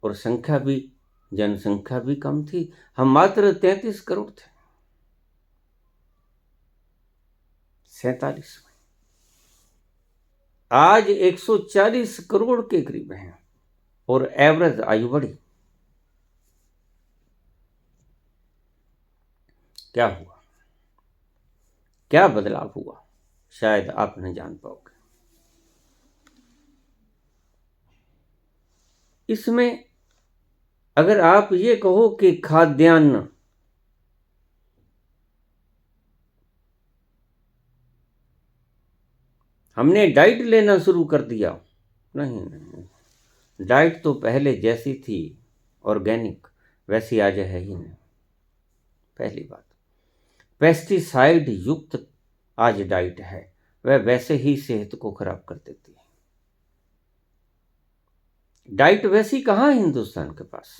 और संख्या भी, जनसंख्या भी कम थी, हम मात्र 33 करोड़ थे 47 में। आज 140 करोड़ के करीब हैं और एवरेज आयु बढ़ी। क्या हुआ, क्या बदलाव हुआ, शायद आप नहीं जान पाओगे। इसमें अगर आप ये कहो कि खाद्यान्न, हमने डाइट लेना शुरू कर दिया, नहीं, डाइट तो पहले जैसी थी ऑर्गेनिक वैसी आज है ही नहीं। पहली बात, पेस्टिसाइड युक्त आज डाइट है, वह वैसे ही सेहत को खराब कर देती है। डाइट वैसी कहाँ है हिंदुस्तान के पास?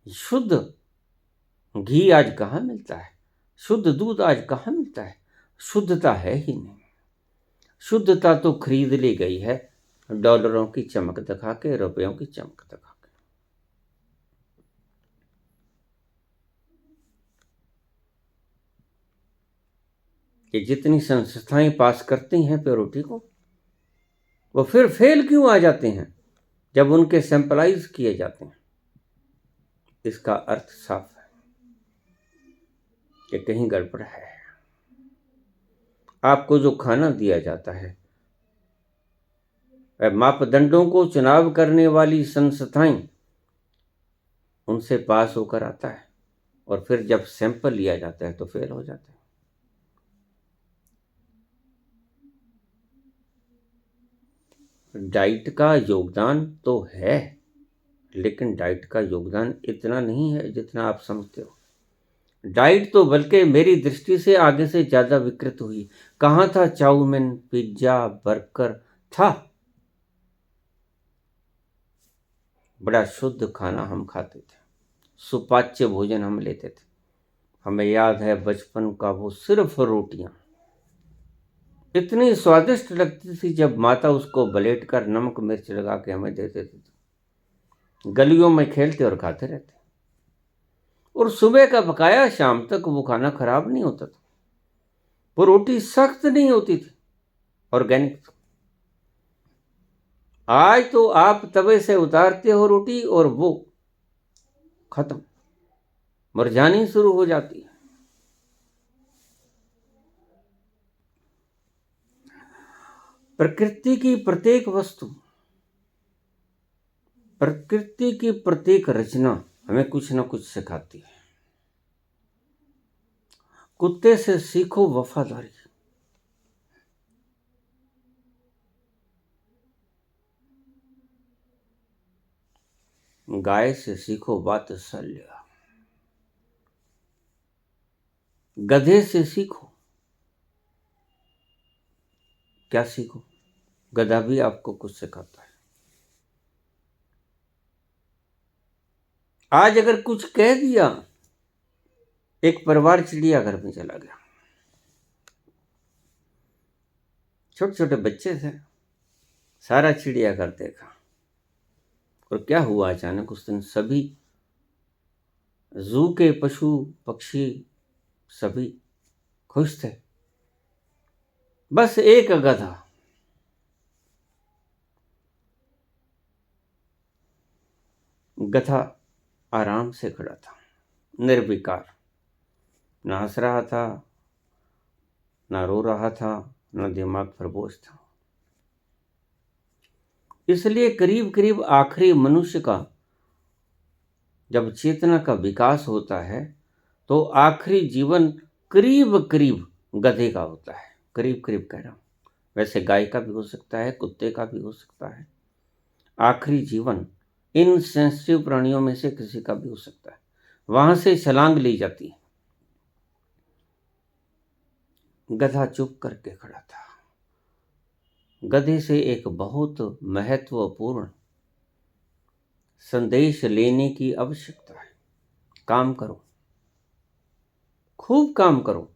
शुद्ध घी आज कहाँ मिलता है? शुद्ध दूध आज कहाँ मिलता है? शुद्धता है ही नहीं। शुद्धता तो खरीद ली गई है डॉलरों की चमक दिखा के, रुपयों की चमक दिखा के। ये जितनी संस्थाएं पास करती हैं प्योरिटी को, वो फिर फेल क्यों आ जाते हैं जब उनके सैंपलाइज किए जाते हैं? इसका अर्थ साफ है कि कहीं गड़बड़ है। आपको जो खाना दिया जाता है वह मापदंडों को चुनाव करने वाली संस्थाएं उनसे पास होकर आता है, और फिर जब सैंपल लिया जाता है तो फेल हो जाता है। डाइट का योगदान तो है, लेकिन डाइट का योगदान इतना नहीं है जितना आप समझते हो। डाइट तो बल्कि मेरी दृष्टि से आगे से ज्यादा विकृत हुई। कहाँ था चाउमीन, पिज्जा, बर्गर? था। बड़ा शुद्ध खाना हम खाते थे, सुपाच्य भोजन हम लेते थे। हमें याद है बचपन का वो सिर्फ रोटियां इतनी स्वादिष्ट लगती थी, जब माता उसको बलेट कर नमक मिर्च लगा के हमें देते थे। गलियों में खेलते और खाते रहते, और सुबह का पकाया शाम तक वो खाना खराब नहीं होता था। वो रोटी सख्त नहीं होती थी, ऑर्गेनिक था। आज तो आप तवे से उतारते हो रोटी और वो खत्म, मुरझानी शुरू हो जाती है। प्रकृति की प्रत्येक वस्तु, प्रकृति की प्रत्येक रचना हमें कुछ ना कुछ सिखाती है। कुत्ते से सीखो वफादारी, गाय से सीखो वात्सल्य, गधे से सीखो। क्या सीखो? गधा भी आपको कुछ सिखाता है। आज अगर कुछ कह दिया, एक परिवार चिड़ियाघर में चला गया, छोटे छोटे बच्चे थे, सारा चिड़ियाघर देखा, और क्या हुआ अचानक उस दिन सभी जू के पशु पक्षी सभी खुश थे, बस एक गधा। गधा आराम से खड़ा था, निर्विकार, ना हंस रहा था, ना रो रहा था, ना दिमाग पर बोझ था। इसलिए करीब करीब आखिरी मनुष्य का जब चेतना का विकास होता है तो आखिरी जीवन करीब करीब गधे का होता है। करीब करीब कह रहा हूँ। वैसे गाय का भी हो सकता है, कुत्ते का भी हो सकता है। आखिरी जीवन इन सेंसिटिव प्राणियों में से किसी का भी हो सकता है। वहां से छलांग ली जाती है। गधा चुप करके खड़ा था। गधे से एक बहुत महत्वपूर्ण संदेश लेने की आवश्यकता है। काम करो, खूब काम करो,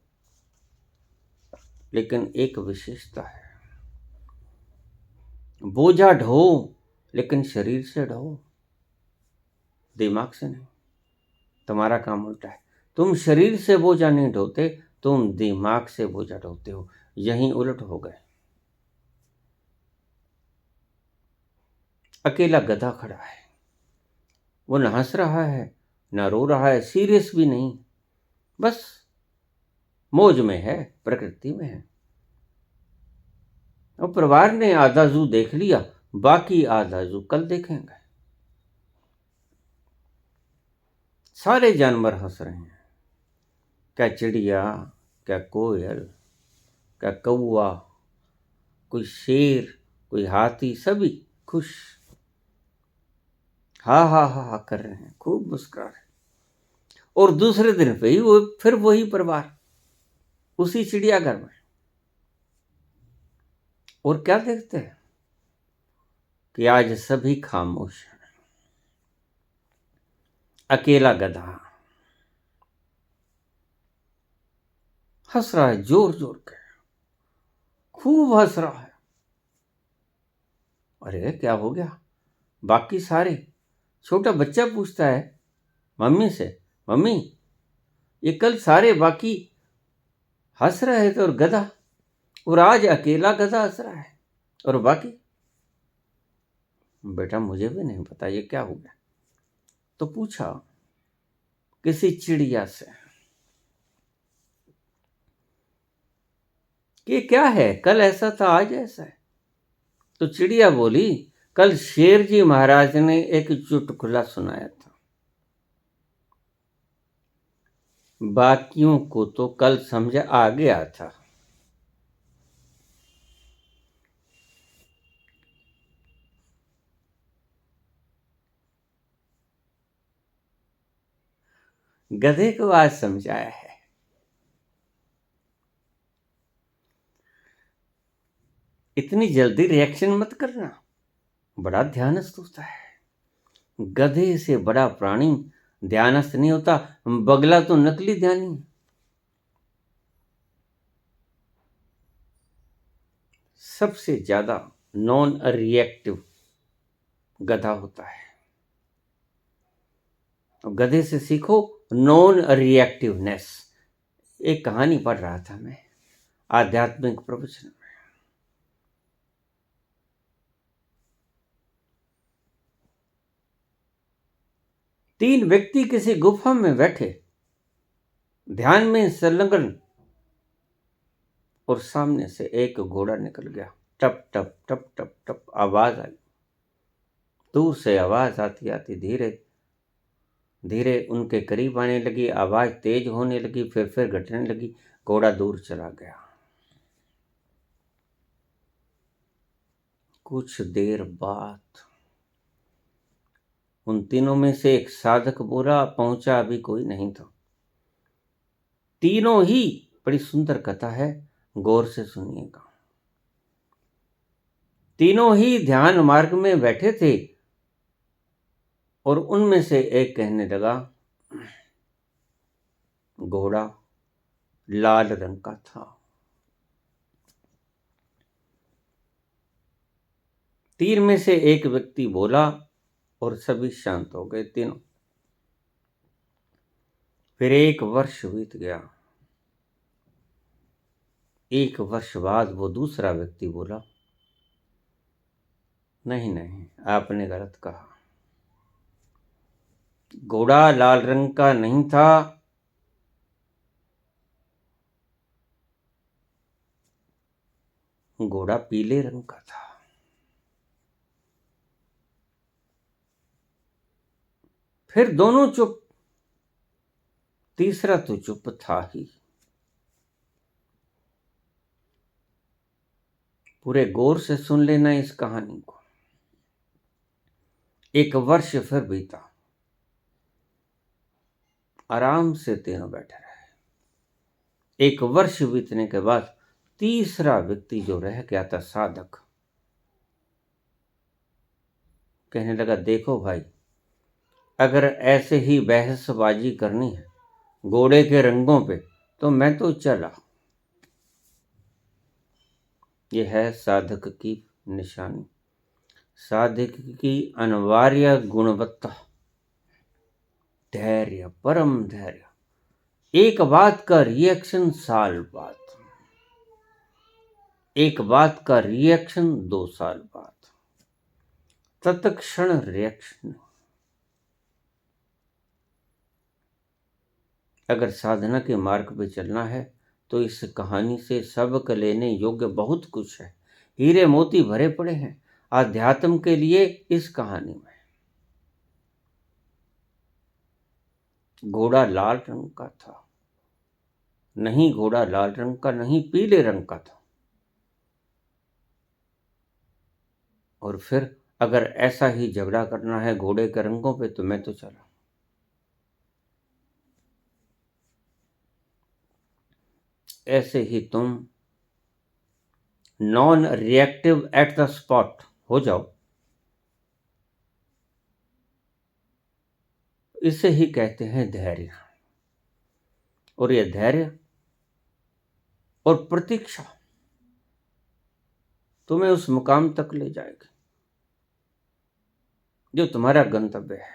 लेकिन एक विशेषता है, बोझा ढो, लेकिन शरीर से ढो, दिमाग से नहीं। तुम्हारा काम उल्टा है। तुम शरीर से बोझा नहीं ढोते, तुम दिमाग से बोझा ढोते हो। यहीं उलट हो गए। अकेला गधा खड़ा है। वो न हंस रहा है, न रो रहा है, सीरियस भी नहीं, बस मौज में है, प्रकृति में है। और परिवार ने आधा जू देख लिया, बाकी आधा जू कल देखेंगे। सारे जानवर हंस रहे हैं। क्या चिड़िया, क्या कोयल, क्या कौवा, कोई शेर, कोई हाथी, सभी खुश हा हा हा हा कर रहे हैं, खूब मुस्कुरा रहे हैं। और दूसरे दिन पे ही वो फिर वही परिवार उसी चिड़ियाघर में। और क्या देखते हैं कि आज सभी खामोश हैं। अकेला गधा हंस रहा है, जोर जोर के, खूब हंस रहा है। अरे क्या हो गया? बाकी सारे, छोटा बच्चा पूछता है मम्मी से, मम्मी ये कल सारे बाकी हंस रहे थे और गधा, और आज अकेला गधा हंस रहा है और बाकी? बेटा मुझे भी नहीं पता ये क्या हो गया। तो पूछा किसी चिड़िया से कि क्या है, कल ऐसा था आज ऐसा है। तो चिड़िया बोली, कल शेर जी महाराज ने एक चुटकुला सुनाया था, बाकियों को तो कल समझ आ गया था। गधे को आज समझाया है। इतनी जल्दी रिएक्शन मत करना, बड़ा ध्यानस्थ होता है। गधे से बड़ा प्राणी ध्यानस्थ नहीं होता। बगला तो नकली ध्यानी है। सबसे ज्यादा नॉन रिएक्टिव गधा होता है। गधे से सीखो नॉन रिएक्टिवनेस। एक कहानी पढ़ रहा था मैं आध्यात्मिक प्रवचन में। तीन व्यक्ति किसी गुफा में बैठे, ध्यान में संलग्न, और सामने से एक घोड़ा निकल गया। टप टप टप टप टप आवाज आई। दूर से आवाज आती आती धीरे धीरे उनके करीब आने लगी। आवाज तेज होने लगी, फिर घटने लगी। घोड़ा दूर चला गया। कुछ देर बाद उन तीनों में से एक साधक बोला, पहुंचा अभी कोई नहीं था। तीनों ही, बड़ी सुंदर कथा है, गौर से सुनिएगा। तीनों ही ध्यान मार्ग में बैठे थे और उनमें से एक कहने लगा, घोड़ा लाल रंग का था। तीन में से एक व्यक्ति बोला और सभी शांत हो गए तीनों। फिर एक वर्ष बीत गया। एक वर्ष बाद वो दूसरा व्यक्ति बोला, नहीं नहीं, आपने गलत कहा। घोड़ा लाल रंग का नहीं था, घोड़ा पीले रंग का था। फिर दोनों चुप। तीसरा तो चुप था ही। पूरे गौर से सुन लेना इस कहानी को। एक वर्ष फिर बीता, आराम से तीनों बैठे रहे। एक वर्ष बीतने के बाद तीसरा व्यक्ति जो रह गया था, साधक, कहने लगा, देखो भाई, अगर ऐसे ही बहसबाजी करनी है घोड़े के रंगों पे तो मैं तो चला। यह है साधक की निशानी, साधक की अनिवार्य गुणवत्ता, धैर्य, परम धैर्य। एक बात का रिएक्शन साल बाद, एक बात का रिएक्शन 2 साल बाद, तत्क्षण रिएक्शन। अगर साधना के मार्ग पे चलना है तो इस कहानी से सबक लेने योग्य बहुत कुछ है। हीरे मोती भरे पड़े हैं आध्यात्म के लिए इस कहानी में। घोड़ा लाल रंग का था, नहीं घोड़ा लाल रंग का नहीं, पीले रंग का था। और फिर अगर ऐसा ही झगड़ा करना है घोड़े के रंगों पे तो मैं तो चला। ऐसे ही तुम non reactive at the spot हो जाओ, इसे ही कहते हैं धैर्य। और यह धैर्य और प्रतीक्षा तुम्हें उस मुकाम तक ले जाएगी जो तुम्हारा गंतव्य है,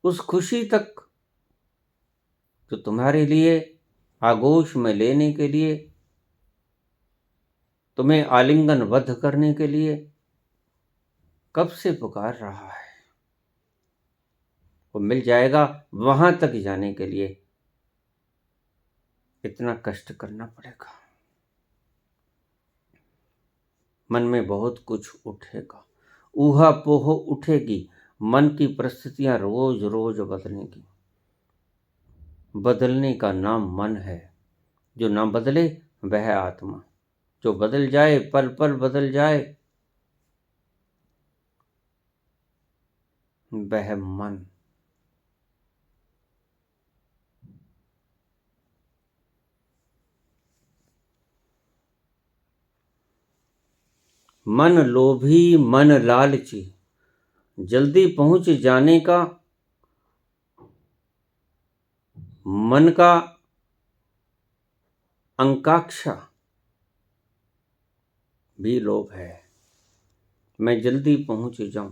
उस खुशी तक जो तुम्हारे लिए आगोश में लेने के लिए, तुम्हें आलिंगनबद्ध करने के लिए कब से पुकार रहा है। वो मिल जाएगा। वहां तक जाने के लिए इतना कष्ट करना पड़ेगा। मन में बहुत कुछ उठेगा, ऊहापोह उठेगी, मन की परिस्थितियां रोज रोज बदलेंगी। बदलने का नाम मन है, जो ना बदले वह आत्मा, जो बदल जाए, पल पल बदल जाए, वह मन। मन लोभी, मन लालची, जल्दी पहुंच जाने का मन का आकांक्षा भी लोभ है। मैं जल्दी पहुंच जाऊं,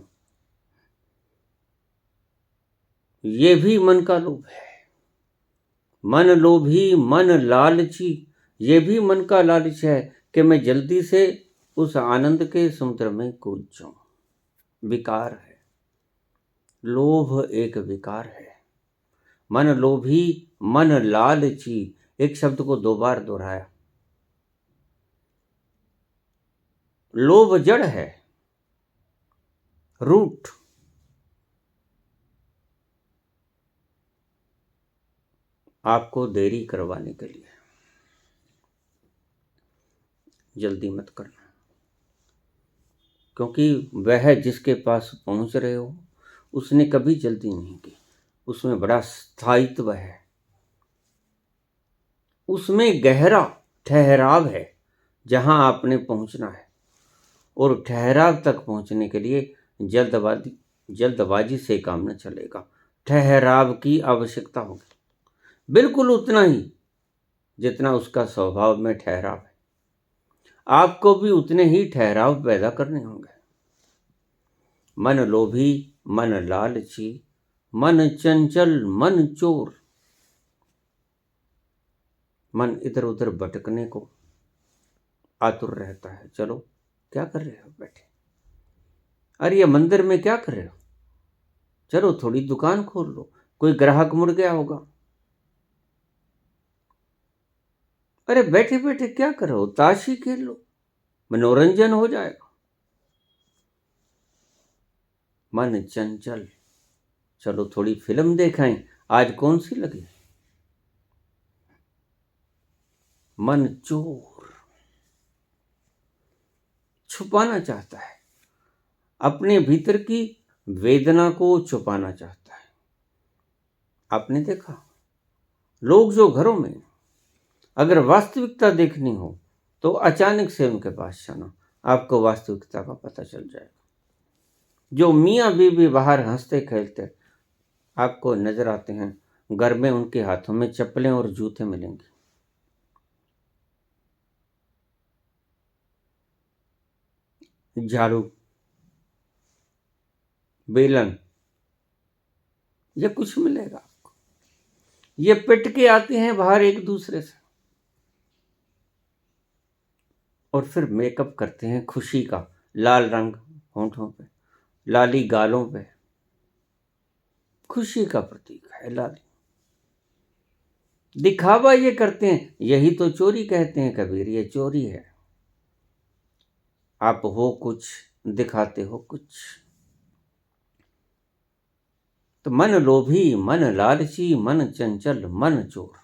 ये भी मन का लोभ है। मन लोभी, मन लालची, ये भी मन का लालच है कि मैं जल्दी से उस आनंद के समुद्र में कूद जाऊं। विकार है, लोभ एक विकार है। मन लोभी, मन लालची, एक शब्द को 2 बार दोहराया। लोभ जड़ है, रूट। आपको देरी करवाने के लिए। जल्दी मत करना, क्योंकि वह जिसके पास पहुंच रहे हो उसने कभी जल्दी नहीं की। उसमें बड़ा स्थायित्व है, उसमें गहरा ठहराव है जहां आपने पहुंचना है। और ठहराव तक पहुंचने के लिए जल्दबाजी से काम न चलेगा। ठहराव की आवश्यकता होगी, बिल्कुल उतना ही जितना उसका स्वभाव में ठहराव है। आपको भी उतने ही ठहराव पैदा करने होंगे। मन लोभी, मन लालची, मन चंचल, मन चोर। मन इधर उधर भटकने को आतुर रहता है। चलो, क्या कर रहे हो बैठे? अरे ये मंदिर में क्या कर रहे हो? चलो थोड़ी दुकान खोल लो, कोई ग्राहक मुड़ गया होगा। अरे बैठे बैठे क्या कर रहे हो? ताशी खेल लो, मनोरंजन हो जाएगा। मन चंचल, चलो थोड़ी फिल्म देखें, आज कौन सी लगी? मन चोर, छुपाना चाहता है, अपने भीतर की वेदना को छुपाना चाहता है। आपने देखा, लोग जो घरों में अगर वास्तविकता देखनी हो तो अचानक से उनके पास जाना, आपको वास्तविकता का पता चल जाएगा। जो मियाँ बीवी बाहर हंसते खेलते आपको नजर आते हैं, घर में उनके हाथों में चप्पलें और जूते मिलेंगे। झाड़ू, बेलन, ये कुछ मिलेगा आपको। ये पिट के आते हैं बाहर एक दूसरे से, और फिर मेकअप करते हैं खुशी का। लाल रंग होंठों पे, लाली गालों पे, खुशी का प्रतीक है लाली। दिखावा ये करते हैं, यही तो चोरी कहते हैं कबीर, ये चोरी है। आप हो कुछ, दिखाते हो कुछ। तो मन लोभी, मन लालची, मन चंचल, मन चोर।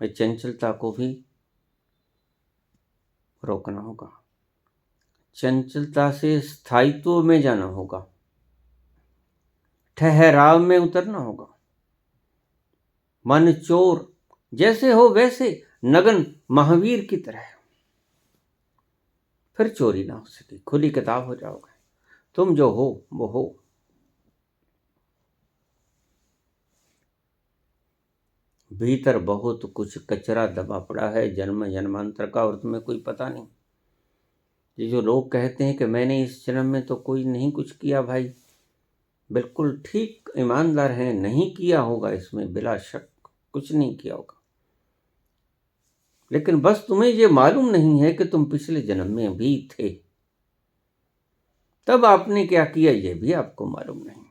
मैं चंचलता को भी रोकना होगा, चंचलता से स्थायित्व में जाना होगा, ठहराव में उतरना होगा। मन चोर, जैसे हो वैसे, नगन महावीर की तरह। फिर चोरी ना हो सके, खुली किताब हो जाओगे। तुम जो हो वो हो। भीतर बहुत कुछ कचरा दबा पड़ा है जन्म जन्मांतर का, और तुम्हें कोई पता नहीं। ये जो लोग कहते हैं कि मैंने इस जन्म में तो कोई नहीं कुछ किया, भाई बिल्कुल ठीक, ईमानदार हैं, नहीं किया होगा, इसमें बिला शक कुछ नहीं किया होगा। लेकिन बस तुम्हें ये मालूम नहीं है कि तुम पिछले जन्म में भी थे। तब आपने क्या किया ये भी आपको मालूम नहीं।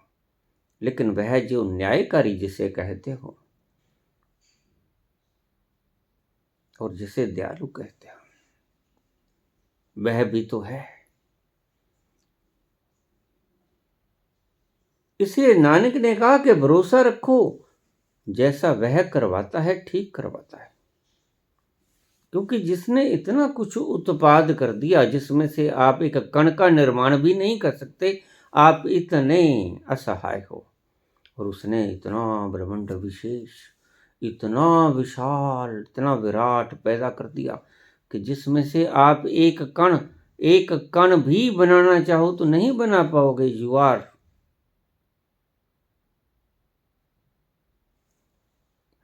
लेकिन वह जो न्यायकारी जिसे कहते हो और जिसे दयालु कहते हो, वह भी तो है। इसलिए नानक ने कहा कि भरोसा रखो, जैसा वह करवाता है ठीक करवाता है। क्योंकि जिसने इतना कुछ उत्पाद कर दिया जिसमें से आप एक कण का निर्माण भी नहीं कर सकते, आप इतने असहाय हो, और उसने इतना ब्रह्मांड विशेष, इतना विशाल, इतना विराट पैदा कर दिया कि जिसमें से आप एक कण भी बनाना चाहो तो नहीं बना पाओगे। यू आर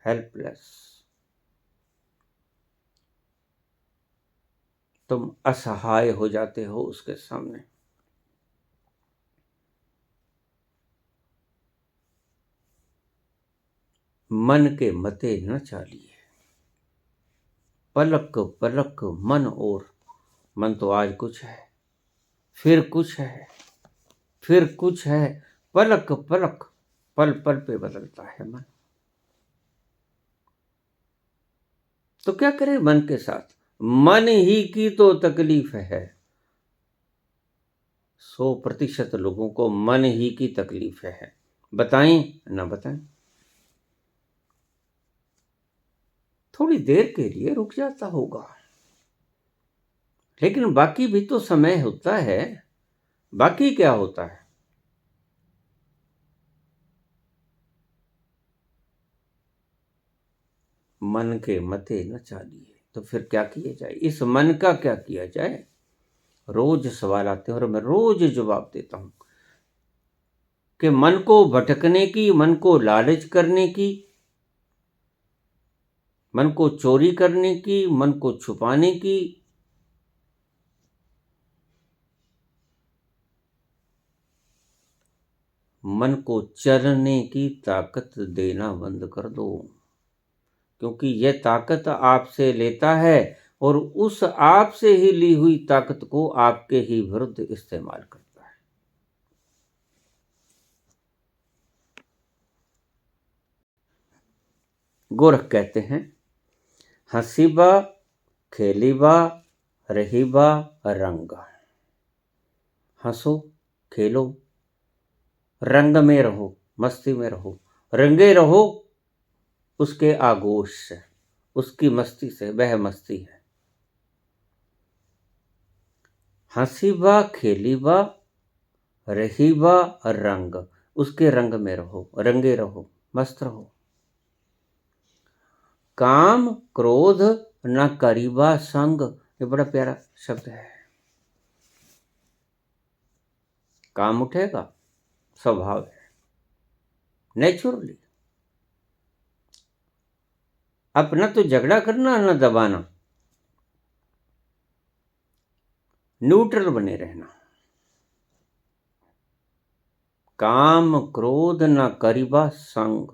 हेल्पलेस, तुम असहाय हो जाते हो उसके सामने। मन के मते न चालिए, पलक पलक मन और। मन तो आज कुछ है, फिर कुछ है, फिर कुछ है, पलक पलक, पल पल पे बदलता है मन। तो क्या करें मन के साथ? मन ही की तो तकलीफ है। 100% लोगों को मन ही की तकलीफ है, बताएं ना बताएं। थोड़ी देर के लिए रुक जाता होगा, लेकिन बाकी भी तो समय होता है। बाकी क्या होता है? मन के मते न चालिए, तो फिर क्या किया जाए? इस मन का क्या किया जाए? रोज सवाल आते हैं और मैं रोज जवाब देता हूं कि मन को भटकने की, मन को लालच करने की, मन को चोरी करने की, मन को छुपाने की, मन को चलने की ताकत देना बंद कर दो। क्योंकि यह ताकत आपसे लेता है और उस आपसे ही ली हुई ताकत को आपके ही विरुद्ध इस्तेमाल करता है। गोरख कहते हैं, हंसीबा खेलीबा रहीबा रंग। हंसो, खेलो, रंग में रहो, मस्ती में रहो, रंगे रहो उसके आगोश से, उसकी मस्ती से। वह मस्ती है। हंसी बा खेली बा रही बा रंग, उसके रंग में रहो, रंगे रहो, मस्त रहो। काम क्रोध न करीबा संग, ये बड़ा प्यारा शब्द है। काम उठेगा, स्वभाव है, नेचुरली। अपना तो झगड़ा करना, न दबाना, न्यूट्रल बने रहना। काम क्रोध न करीबा संग,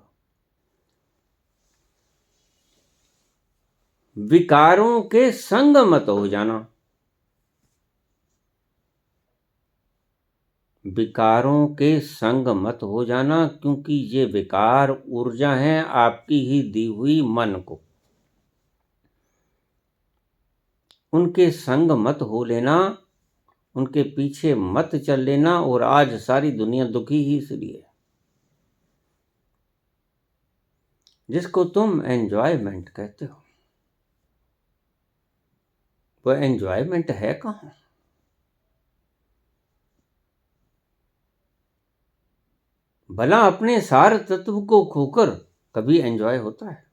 विकारों के संग मत हो जाना। विकारों के संग मत हो जाना, क्योंकि ये विकार ऊर्जा है आपकी ही दी हुई मन को। उनके संग मत हो लेना, उनके पीछे मत चल लेना। और आज सारी दुनिया दुखी ही इसलिए, जिसको तुम एंजॉयमेंट कहते हो, वो एंजॉयमेंट है कहाँ? भला अपने सार तत्व को खोकर कभी एंजॉय होता है?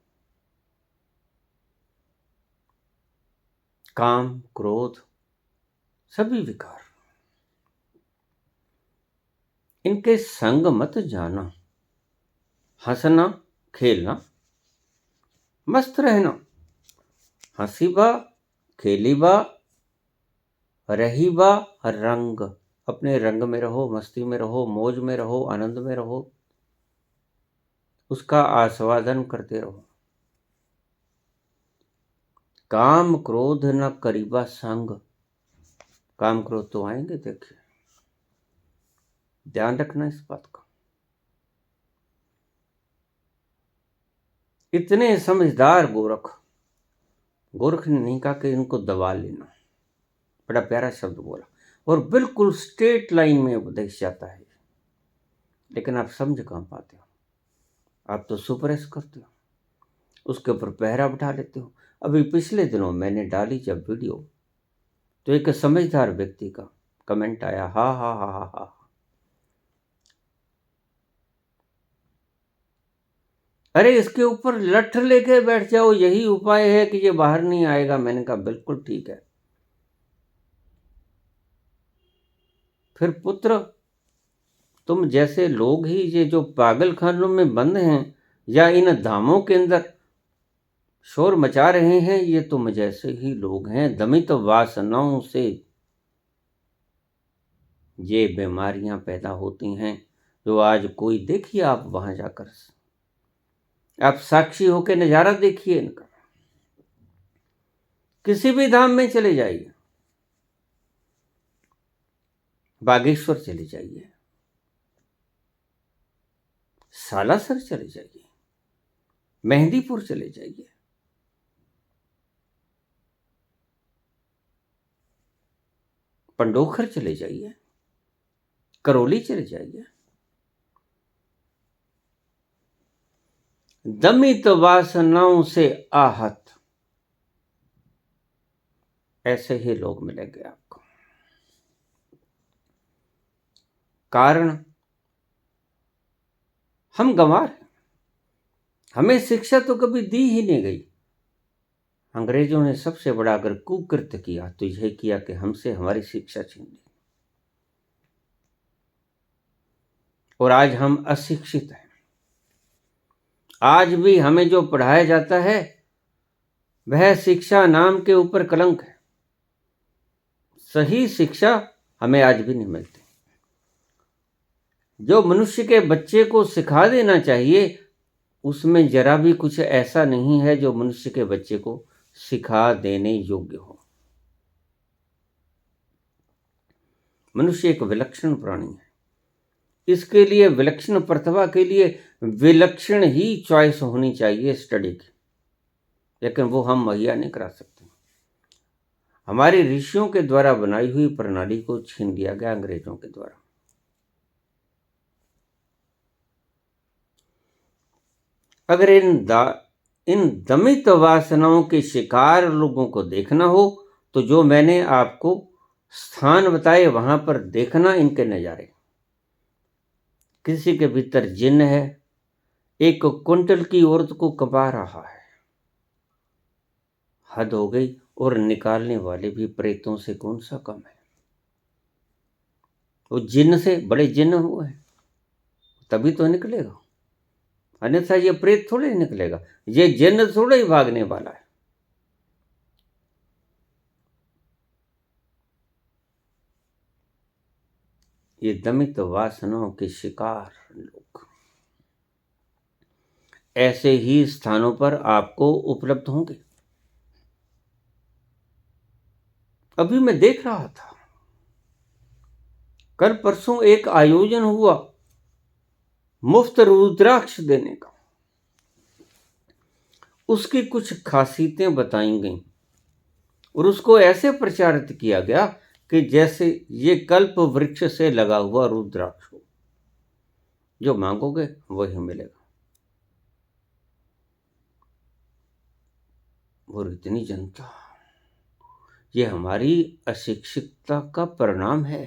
काम क्रोध सभी विकार, इनके संग मत जाना। हंसना खेलना, मस्त रहना, हंसी बा खेली बा रही बा रंग, अपने रंग में रहो, मस्ती में रहो, मौज में रहो, आनंद में रहो, उसका आस्वादन करते रहो। काम क्रोध न करीबा संग, काम क्रोध तो आएंगे, देखिए, ध्यान रखना इस बात का। इतने समझदार गोरख, गोरख ने नहीं कहा कि इनको दबा लेना, बड़ा प्यारा शब्द बोला, और बिल्कुल स्ट्रेट लाइन में उपदेश जाता है। लेकिन आप समझ कहाँ पाते हो, आप तो सुपरेस करते हो, उसके ऊपर पहरा बिठा लेते हो। अभी पिछले दिनों मैंने डाली जब वीडियो, तो एक समझदार व्यक्ति का कमेंट आया, हा हा हा हा हा, अरे इसके ऊपर लठ लेके बैठ जाओ, यही उपाय है कि ये बाहर नहीं आएगा। मैंने कहा बिल्कुल ठीक है। फिर पुत्र, तुम जैसे लोग ही ये जो पागल खानों में बंद हैं या इन धामों के अंदर शोर मचा रहे हैं, ये तुम जैसे ही लोग हैं। दमित वासनाओं से ये बीमारियां पैदा होती हैं, जो आज कोई, देखिए आप वहां जाकर, आप साक्षी होकर नजारा देखिए इनका। किसी भी धाम में चले जाइए, बागेश्वर चले जाइए, सालासर चले जाइए, मेहंदीपुर चले जाइए, पंडोखर चले जाइए, करौली चले जाइए, दमित वासनाओं से आहत ऐसे ही लोग मिलेंगे आपको। कारण हम गंवार हैं, हमें शिक्षा तो कभी दी ही नहीं गई। अंग्रेजों ने सबसे बड़ा अगर कुकृत्य किया तो यह किया कि हमसे हमारी शिक्षा छीन ली, और आज हम अशिक्षित हैं। आज भी हमें जो पढ़ाया जाता है वह शिक्षा नाम के ऊपर कलंक है। सही शिक्षा हमें आज भी नहीं मिलती। जो मनुष्य के बच्चे को सिखा देना चाहिए, उसमें जरा भी कुछ ऐसा नहीं है जो मनुष्य के बच्चे को सिखा देने योग्य हो। मनुष्य एक विलक्षण प्राणी है, इसके लिए विलक्षण प्रतिभा के लिए विलक्षण ही चॉइस होनी चाहिए स्टडी की, लेकिन वो हम मुहैया नहीं करा सकते। हमारे ऋषियों के द्वारा बनाई हुई प्रणाली को छीन लिया गया अंग्रेजों के द्वारा। अगर इन दमित वासनाओं के शिकार लोगों को देखना हो, तो जो मैंने आपको स्थान बताए वहां पर देखना इनके नजारे। किसी के भीतर जिन्न है, 1 क्विंटल की औरत को कंपा रहा है। हद हो गई, और निकालने वाले भी प्रेतों से कौन सा कम है। वो जिन्न से बड़े जिन्न हुए हैं, तभी तो निकलेगा, अन्यथा ये प्रेत थोड़े ही निकलेगा, ये जिन्न थोड़े ही भागने वाला है। ये दमित वासनाओं के शिकार लोग ऐसे ही स्थानों पर आपको उपलब्ध होंगे। अभी मैं देख रहा था, कल परसों एक आयोजन हुआ मुफ्त रुद्राक्ष देने का। उसकी कुछ खासियतें बताई गईं और उसको ऐसे प्रचारित किया गया कि जैसे ये कल्प वृक्ष से लगा हुआ रुद्राक्ष हो, जो मांगोगे वही मिलेगा। और इतनी जनता, ये हमारी अशिक्षितता का परिणाम है।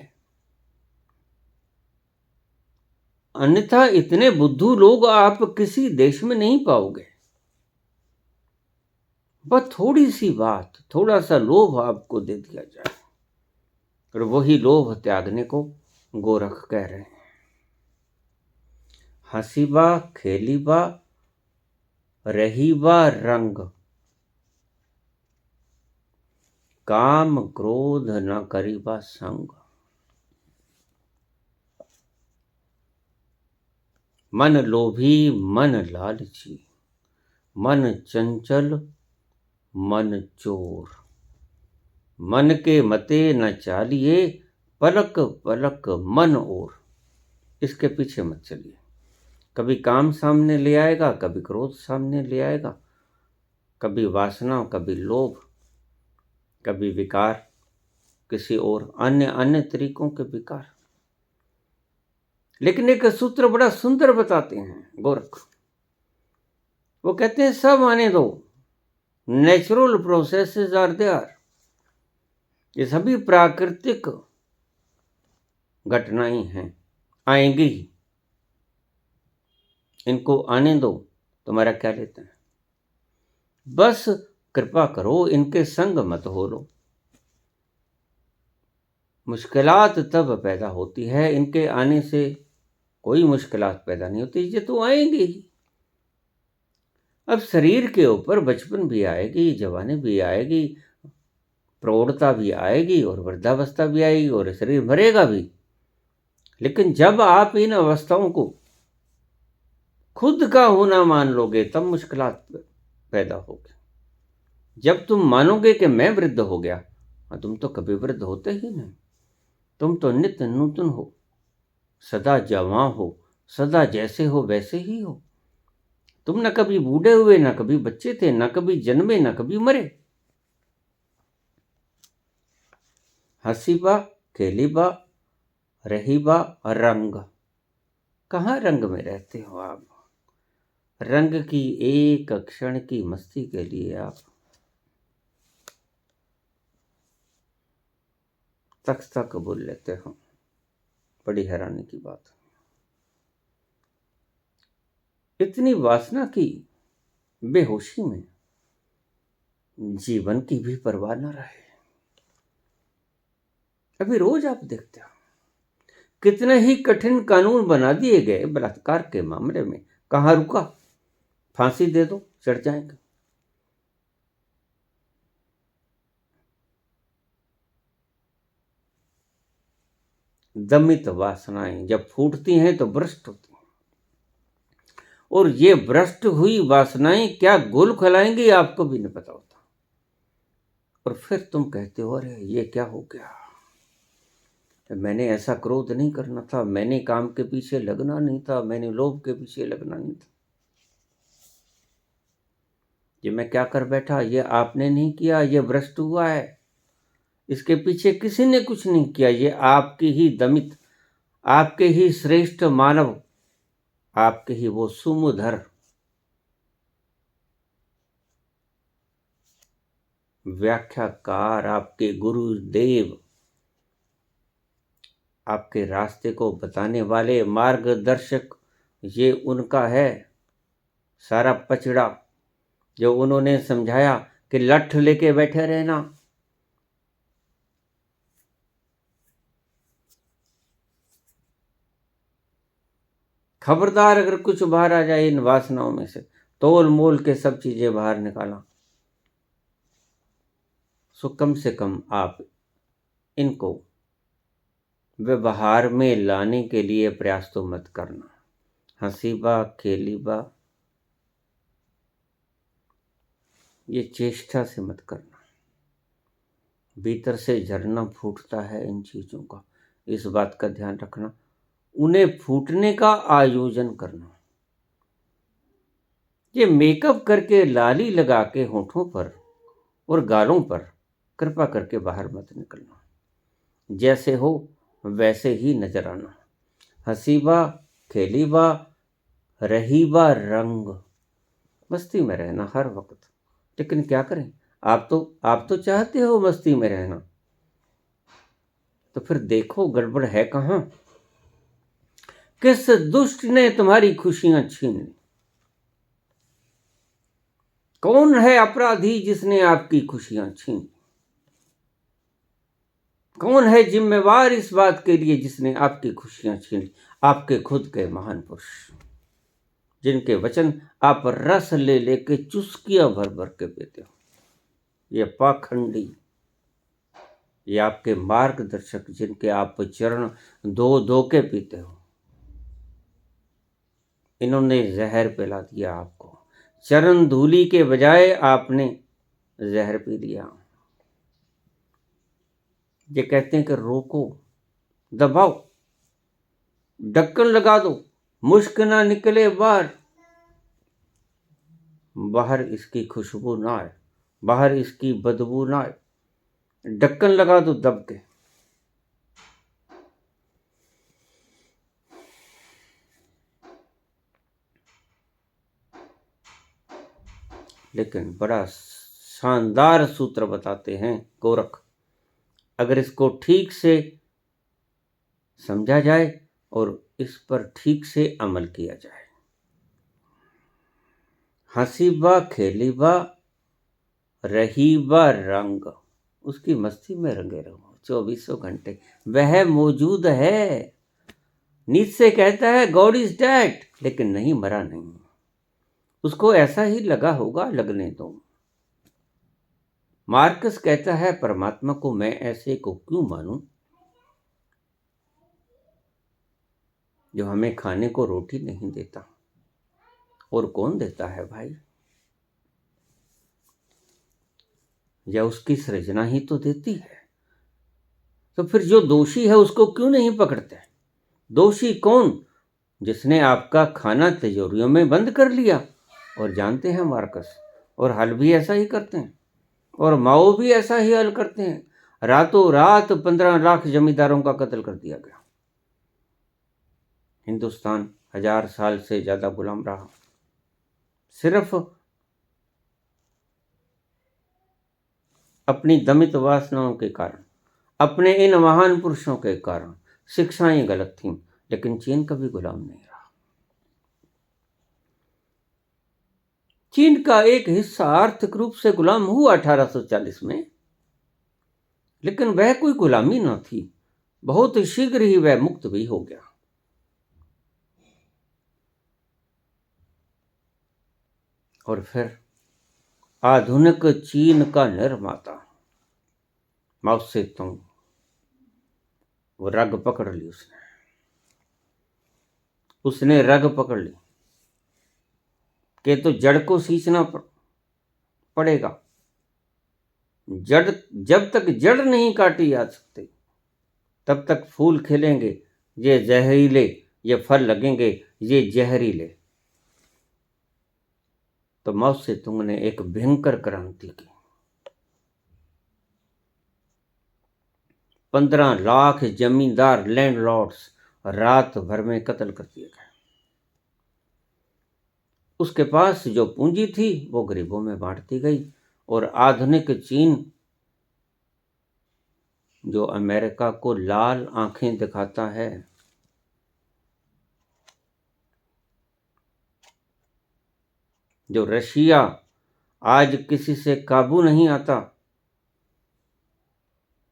अन्यथा इतने बुद्धू लोग आप किसी देश में नहीं पाओगे। बस थोड़ी सी बात, थोड़ा सा लोभ आपको दे दिया जाए, और वही लोभ त्यागने को गोरख कह रहे हैं। हंसीबा खेलीबा रहीबा रंग, काम क्रोध न करीबा संग। मन लोभी मन लालची, मन चंचल मन चोर। मन के मते न चालिए, पलक पलक मन और। इसके पीछे मत चलिए, कभी काम सामने ले आएगा, कभी क्रोध सामने ले आएगा, कभी वासना, कभी लोभ, कभी विकार, किसी और अन्य अन्य तरीकों के विकार। लेकिन एक सूत्र बड़ा सुंदर बताते हैं गोरख। वो कहते हैं सब आने दो, नेचुरल प्रोसेसेस आर देयर। ये सभी प्राकृतिक घटनाएं हैं, आएंगी ही, इनको आने दो, तुम्हारा क्या लेते हैं। बस कृपा करो, इनके संग मत हो लो। मुश्किलात तब पैदा होती है, इनके आने से कोई मुश्किलात पैदा नहीं होती, ये तो आएंगे ही। अब शरीर के ऊपर बचपन भी आएगी, जवानी भी आएगी, प्रौढ़ता भी आएगी, और वृद्धावस्था भी आएगी, और शरीर मरेगा भी। लेकिन जब आप इन अवस्थाओं को खुद का होना मान लोगे, तब मुश्किलात पैदा होगी। जब तुम मानोगे कि मैं वृद्ध हो गया, तुम तो कभी वृद्ध होते ही नहीं। तुम तो नित्य नूतन हो, सदा जवां हो, सदा जैसे हो वैसे ही हो। तुम न कभी बूढ़े हुए, न कभी बच्चे थे, न कभी जन्मे, न कभी मरे। हंसीबा खेलीबा रहीबा रंग। कहाँ रंग में रहते हो आप? रंग की एक क्षण की मस्ती के लिए आप तक बोल लेते हो। बड़ी हैरानी की बात। इतनी वासना की बेहोशी में जीवन की भी परवाह न रहे। अभी रोज आप देखते हो कितने ही कठिन कानून बना दिए गए बलात्कार के मामले में। कहाँ रुका? फांसी दे दो, चढ़ जाएंगे। दमित वासनाएं जब फूटती हैं तो भ्रष्ट होती हैं, और ये भ्रष्ट हुई वासनाएं क्या गुल खिलाएंगी आपको भी नहीं पता होता। और फिर तुम कहते हो अरे ये क्या हो गया, मैंने ऐसा क्रोध नहीं करना था, मैंने काम के पीछे लगना नहीं था, मैंने लोभ के पीछे लगना नहीं था। ये मैं क्या कर बैठा, ये आपने नहीं किया, ये भ्रष्ट हुआ है। इसके पीछे किसी ने कुछ नहीं किया, ये आपकी ही दमित, आपके ही श्रेष्ठ मानव, आपके ही वो सुमुधर व्याख्याकार, आपके गुरुदेव आपके रास्ते को बताने वाले मार्गदर्शक, ये उनका है सारा पचड़ा जो उन्होंने समझाया कि लठ लेके बैठे रहना। खबरदार अगर कुछ बाहर आ जाए इन वासनाओं में से, तोल मोल के सब चीजें बाहर निकालना। सो कम से कम आप इनको व्यवहार में लाने के लिए प्रयास तो मत करना। हंसीबा खेलीबा ये चेष्टा से मत करना। भीतर से झरना फूटता है इन चीजों का, इस बात का ध्यान रखना। उन्हें फूटने का आयोजन करना। ये मेकअप करके लाली लगा के होठों पर और गालों पर कृपा करके बाहर मत निकलना। जैसे हो वैसे ही नजर आना। हंसीबा खेलीबा रहीबा रंग, मस्ती में रहना हर वक्त। लेकिन क्या करें, आप तो चाहते हो मस्ती में रहना, तो फिर देखो गड़बड़ है कहाँ। किस दुष्ट ने तुम्हारी खुशियां छीन ली? कौन है अपराधी जिसने आपकी खुशियां छीन ली? कौन है जिम्मेवार इस बात के लिए जिसने आपकी खुशियां छीन ली? आपके खुद के महान पुरुष, जिनके वचन आप रस ले लेके चुस्कियां भर भर के पीते हो। ये पाखंडी, ये आपके मार्गदर्शक जिनके आप चरण दो दो के पीते हो, इन्होंने जहर पिला दिया आपको। चरण धूली के बजाय आपने जहर पी लिया। ये कहते हैं कि रोको, दबाओ, ढक्कन लगा दो, मुश्क ना निकले बाहर, बाहर इसकी खुशबू ना आए, बाहर इसकी बदबू ना आए। ढक्कन लगा दो दब के। लेकिन बड़ा शानदार सूत्र बताते हैं गोरख, अगर इसको ठीक से समझा जाए और इस पर ठीक से अमल किया जाए। हंसीबा खेलीबा रहीबा रंग, उसकी मस्ती में रंगे रहो 24 घंटे। वह मौजूद है। नीत्शे कहता है गॉड इज डेड, लेकिन नहीं, मरा नहीं। उसको ऐसा ही लगा होगा, लगने दो। मार्कस कहता है परमात्मा को मैं ऐसे को क्यों मानूं जो हमें खाने को रोटी नहीं देता। और कौन देता है भाई? या उसकी सृजना ही तो देती है। तो फिर जो दोषी है उसको क्यों नहीं पकड़ते? दोषी कौन? जिसने आपका खाना तिजोरियों में बंद कर लिया। और जानते हैं मार्कस और हल भी ऐसा ही करते हैं, और माओ भी ऐसा ही हल करते हैं। रातों रात 15 लाख जमींदारों का कत्ल कर दिया गया। हिंदुस्तान 1000 साल से ज्यादा गुलाम रहा, सिर्फ अपनी दमित वासनाओं के कारण, अपने इन महान पुरुषों के कारण। शिक्षाएं गलत थीं, लेकिन चीन कभी गुलाम नहीं रहा। चीन का एक हिस्सा आर्थिक रूप से गुलाम हुआ 1840 में, लेकिन वह कोई गुलामी न थी। बहुत शीघ्र ही वह मुक्त भी हो गया। और फिर आधुनिक चीन का निर्माता माओ सेतुंग, वो रग पकड़ ली उसने रग पकड़ ली कि तो जड़ को सींचना पड़ेगा। जड़, जब तक जड़ नहीं काटी जा सकती तब तक फूल खिलेंगे ये जहरीले, ये फल लगेंगे ये जहरीले। तो माओ सेतुंग ने एक भयंकर क्रांति की। 15 लाख जमींदार लैंडलॉर्ड्स रात भर में कत्ल कर दिए गए। उसके पास जो पूंजी थी वो गरीबों में बांट दी गई, और आधुनिक चीन जो अमेरिका को लाल आंखें दिखाता है, जो रशिया आज किसी से काबू नहीं आता,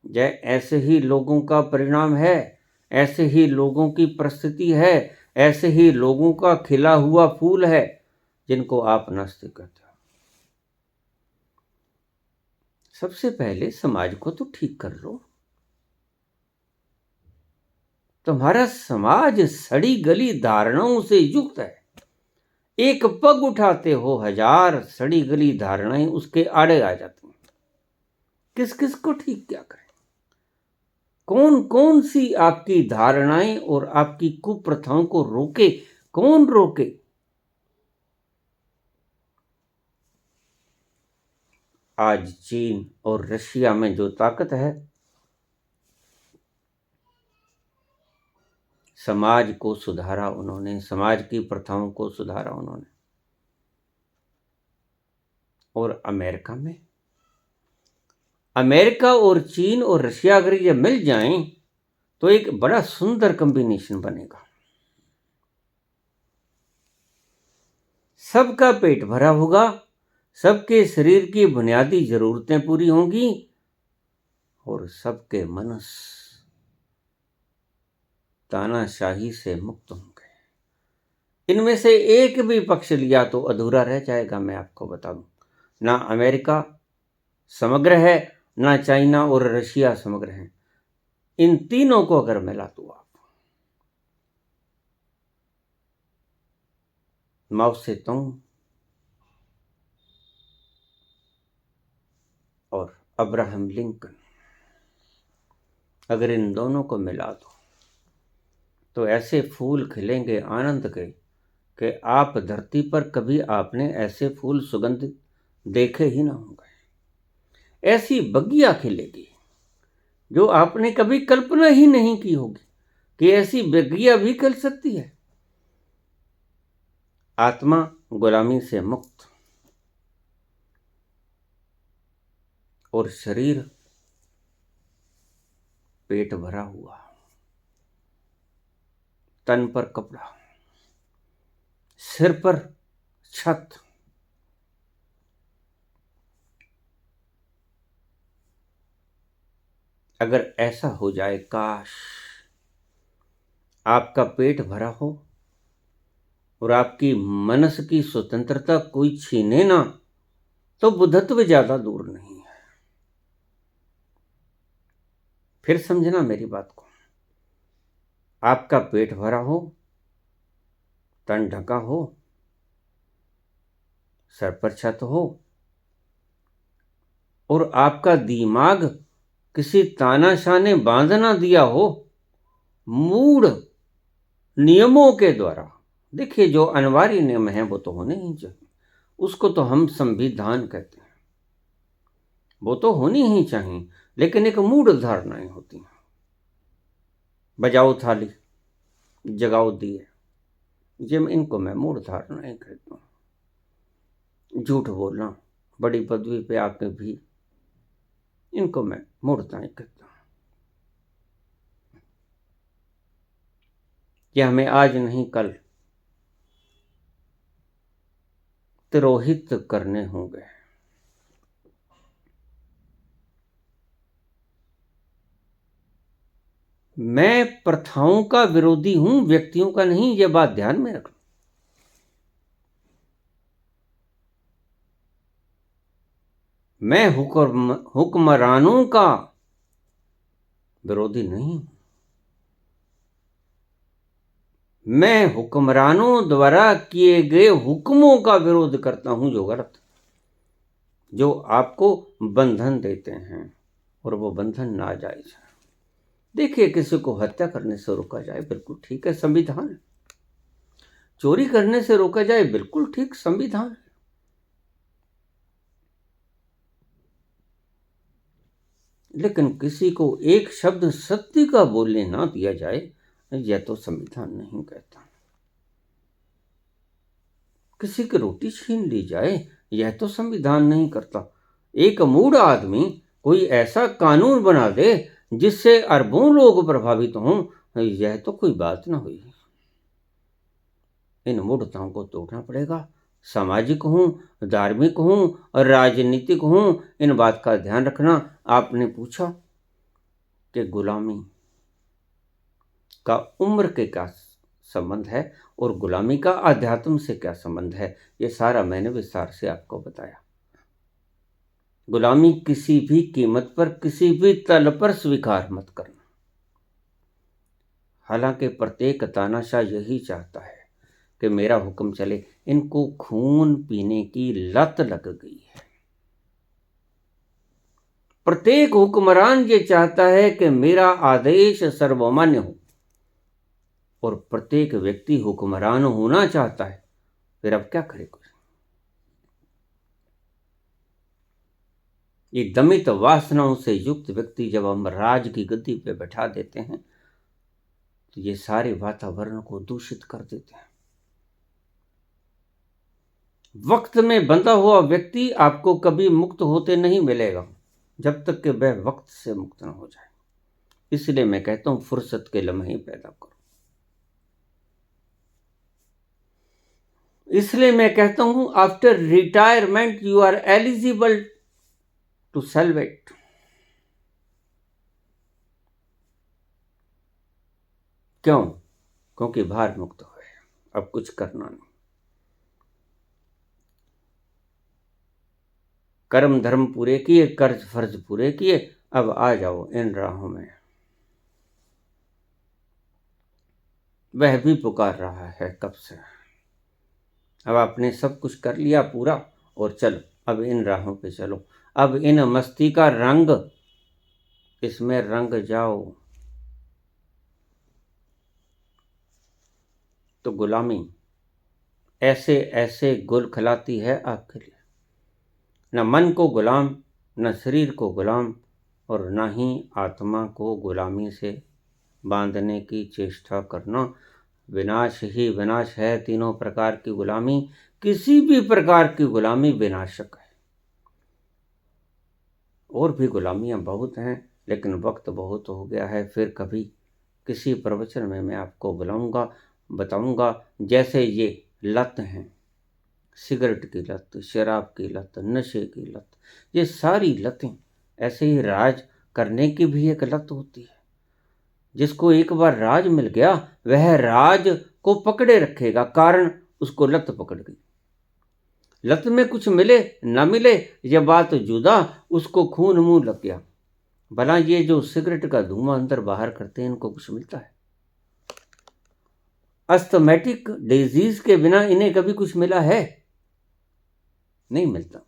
यह ऐसे ही लोगों का परिणाम है, ऐसे ही लोगों की परिस्थिति है, ऐसे ही लोगों का खिला हुआ फूल है जिनको आप नास्तिक कहते हो। सबसे पहले समाज को तो ठीक कर लो। तुम्हारा समाज सड़ी गली धारणाओं से युक्त है। एक पग उठाते हो, हजार सड़ी गली धारणाएं उसके आड़े आ जाती हैं। किस किस को ठीक क्या करें? कौन कौन सी आपकी धारणाएं और आपकी कुप्रथाओं को रोके? कौन रोके? आज चीन और रशिया में जो ताकत है, समाज को सुधारा उन्होंने, समाज की प्रथाओं को सुधारा उन्होंने। और अमेरिका और चीन और रशिया अगर ये मिल जाएं तो एक बड़ा सुंदर कॉम्बिनेशन बनेगा। सबका पेट भरा होगा, सबके शरीर की बुनियादी जरूरतें पूरी होंगी और सबके मनस तानाशाही से मुक्त होंगे। इनमें से एक भी पक्ष लिया तो अधूरा रह जाएगा। मैं आपको बता दूं, ना अमेरिका समग्र है, ना चाइना और रशिया समग्र है। इन तीनों को अगर मिला तो आप माओ सेतुंग और अब्राहम लिंकन, अगर इन दोनों को मिला दो तो ऐसे फूल खिलेंगे आनंद के कि आप धरती पर कभी आपने ऐसे फूल सुगंध देखे ही ना होंगे। ऐसी बगिया खिलेगी जो आपने कभी कल्पना ही नहीं की होगी कि ऐसी बगिया भी खिल सकती है। आत्मा गुलामी से मुक्त और शरीर पेट भरा हुआ, तन पर कपड़ा, सिर पर छत, अगर ऐसा हो जाए, काश आपका पेट भरा हो और आपकी मनस की स्वतंत्रता कोई छीने ना, तो बुद्धत्व ज्यादा दूर नहीं है। फिर समझना मेरी बात को। आपका पेट भरा हो, तन ढका हो, सर पर छत हो और आपका दिमाग किसी तानाशाह ने बांध ना दिया हो मूढ़ नियमों के द्वारा। देखिए, जो अनिवार्य नियम हैं वो तो होने ही चाहिए, उसको तो हम संविधान कहते हैं, वो तो होनी ही चाहिए। लेकिन एक मूढ़ धारणाएं होती हैं। बजाओ थाली, जगाओ दिए, जिम इनको मैं मूढ़ धारणाएं कहता हूँ। झूठ बोलना, बड़ी पदवी पे आके भी, इनको मैं मूढ़ताएं कहता हूँ। कि हमें आज नहीं कल तिरोहित करने होंगे। मैं प्रथाओं का विरोधी हूं, व्यक्तियों का नहीं, यह बात ध्यान में रखना। मैं हुक्मरानों का विरोधी नहीं। मैं हुक्मरानों द्वारा किए गए हुक्मों का विरोध करता हूं जो गलत, जो आपको बंधन देते हैं और वो बंधन नाजायज है। देखिए, किसी को हत्या करने से रोका जाए, बिल्कुल ठीक है, संविधान है। चोरी करने से रोका जाए, बिल्कुल ठीक, संविधान है। लेकिन किसी को एक शब्द सत्य का बोलने ना दिया जाए, यह तो संविधान नहीं कहता। किसी की रोटी छीन ली जाए, यह तो संविधान नहीं करता। एक मूढ़ आदमी कोई ऐसा कानून बना दे जिससे अरबों लोग प्रभावित हों, यह तो कोई बात ना हुई। इन मूढ़ताओं को तोड़ना पड़ेगा। सामाजिक हूँ, धार्मिक हूँ और राजनीतिक हूँ, इन बात का ध्यान रखना। आपने पूछा कि गुलामी का उम्र के क्या संबंध है और गुलामी का अध्यात्म से क्या संबंध है, ये सारा मैंने विस्तार से आपको बताया। गुलामी किसी भी कीमत पर, किसी भी तल पर स्वीकार मत करना। हालांकि प्रत्येक तानाशाह यही चाहता है कि मेरा हुक्म चले। इनको खून पीने की लत लग गई है। प्रत्येक हुक्मरान ये चाहता है कि मेरा आदेश सर्वमान्य हो, और प्रत्येक व्यक्ति हुक्मरान होना चाहता है। फिर अब क्या करे कोई? ये दमित वासनाओं से युक्त व्यक्ति जब हम राज की गद्दी पे बैठा देते हैं तो ये सारे वातावरण को दूषित कर देते हैं। वक्त में बंधा हुआ व्यक्ति आपको कभी मुक्त होते नहीं मिलेगा जब तक कि वह वक्त से मुक्त न हो जाए। इसलिए मैं कहता हूं, फुर्सत के लम्हे पैदा करो। इसलिए मैं कहता हूं, after retirement you are eligible to celebrate. क्यों? क्योंकि भार मुक्त हुए, अब कुछ करना नहीं। कर्म धर्म पूरे किए, कर्ज फर्ज पूरे किए, अब आ जाओ इन राहों में। वह भी पुकार रहा है कब से। अब आपने सब कुछ कर लिया पूरा, और चलो अब इन राहों पे चलो। अब इन मस्ती का रंग, इसमें रंग जाओ। तो गुलामी ऐसे ऐसे गुल खिलाती है आपके लिए। न मन को गुलाम, न शरीर को गुलाम, और न ही आत्मा को गुलामी से बांधने की चेष्टा करना। विनाश ही विनाश है। तीनों प्रकार की गुलामी, किसी भी प्रकार की गुलामी विनाशक है। और भी गुलामियां बहुत हैं, लेकिन वक्त बहुत हो गया है। फिर कभी किसी प्रवचन में मैं आपको बताऊंगा। जैसे ये लत हैं, सिगरेट की लत, शराब की लत, नशे की लत, ये सारी लतें, ऐसे ही राज करने की भी एक लत होती है। जिसको एक बार राज मिल गया वह राज को पकड़े रखेगा, कारण उसको लत पकड़ गई। लत में कुछ मिले ना मिले यह बात जुदा, उसको खून मुंह लग गया। भला ये जो सिगरेट का धुआं अंदर बाहर करते हैं, इनको कुछ मिलता है? अस्थमैटिक डिजीज के बिना इन्हें कभी कुछ मिला है? नहीं मिलता,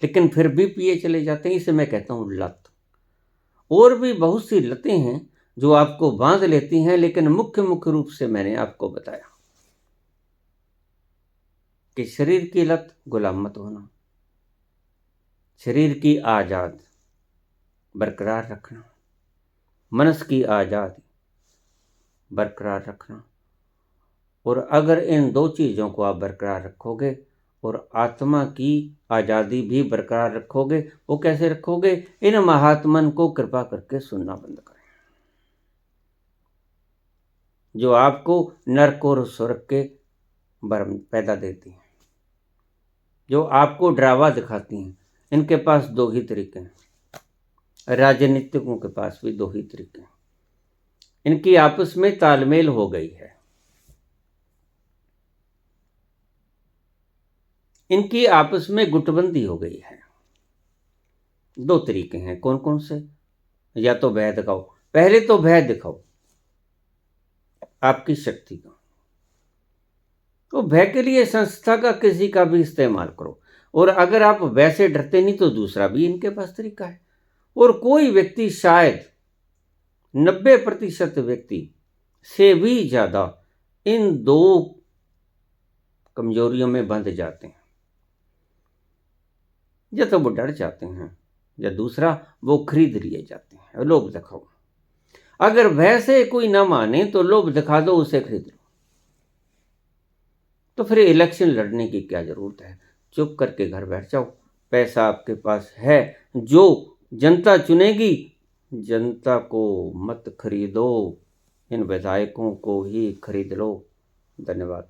लेकिन फिर भी पिए चले जाते हैं। इसे मैं कहता हूं लत। और भी बहुत सी लतें हैं जो आपको बांध लेती हैं, लेकिन मुख्य रूप से मैंने आपको बताया कि शरीर की लत, गुलाम मत होना। शरीर की आजाद बरकरार रखना, मनस की आजादी बरकरार रखना। और अगर इन दो चीज़ों को आप बरकरार रखोगे और आत्मा की आज़ादी भी बरकरार रखोगे, वो कैसे रखोगे? इन महात्मन को कृपा करके सुनना बंद करें, जो आपको नरक और स्वर्ग के भ्रम पैदा देती हैं, जो आपको ड्रावा दिखाती हैं। इनके पास दो ही तरीके हैं, राजनीतिकों के पास भी दो ही तरीके हैं। इनकी आपस में तालमेल हो गई है। इनकी आपस में गुटबंदी हो गई है। दो तरीके हैं। कौन कौन से? या तो भय दिखाओ, पहले तो भय दिखाओ आपकी शक्ति का। तो भय के लिए संस्था का किसी का भी इस्तेमाल करो, और अगर आप वैसे डरते नहीं तो दूसरा भी इनके पास तरीका है। और कोई व्यक्ति, शायद 90% व्यक्ति से भी ज्यादा, इन दो कमजोरियों में बंध जाते हैं। या तो वो डर जाते हैं, या दूसरा वो खरीद लिए जाते हैं। लोभ दिखाओ। अगर वैसे कोई ना माने तो लोभ दिखा दो, उसे खरीद लो। तो फिर इलेक्शन लड़ने की क्या जरूरत है? चुप करके घर बैठ जाओ। पैसा आपके पास है, जो जनता चुनेगी जनता को मत खरीदो, इन विधायकों को ही खरीद लो। धन्यवाद।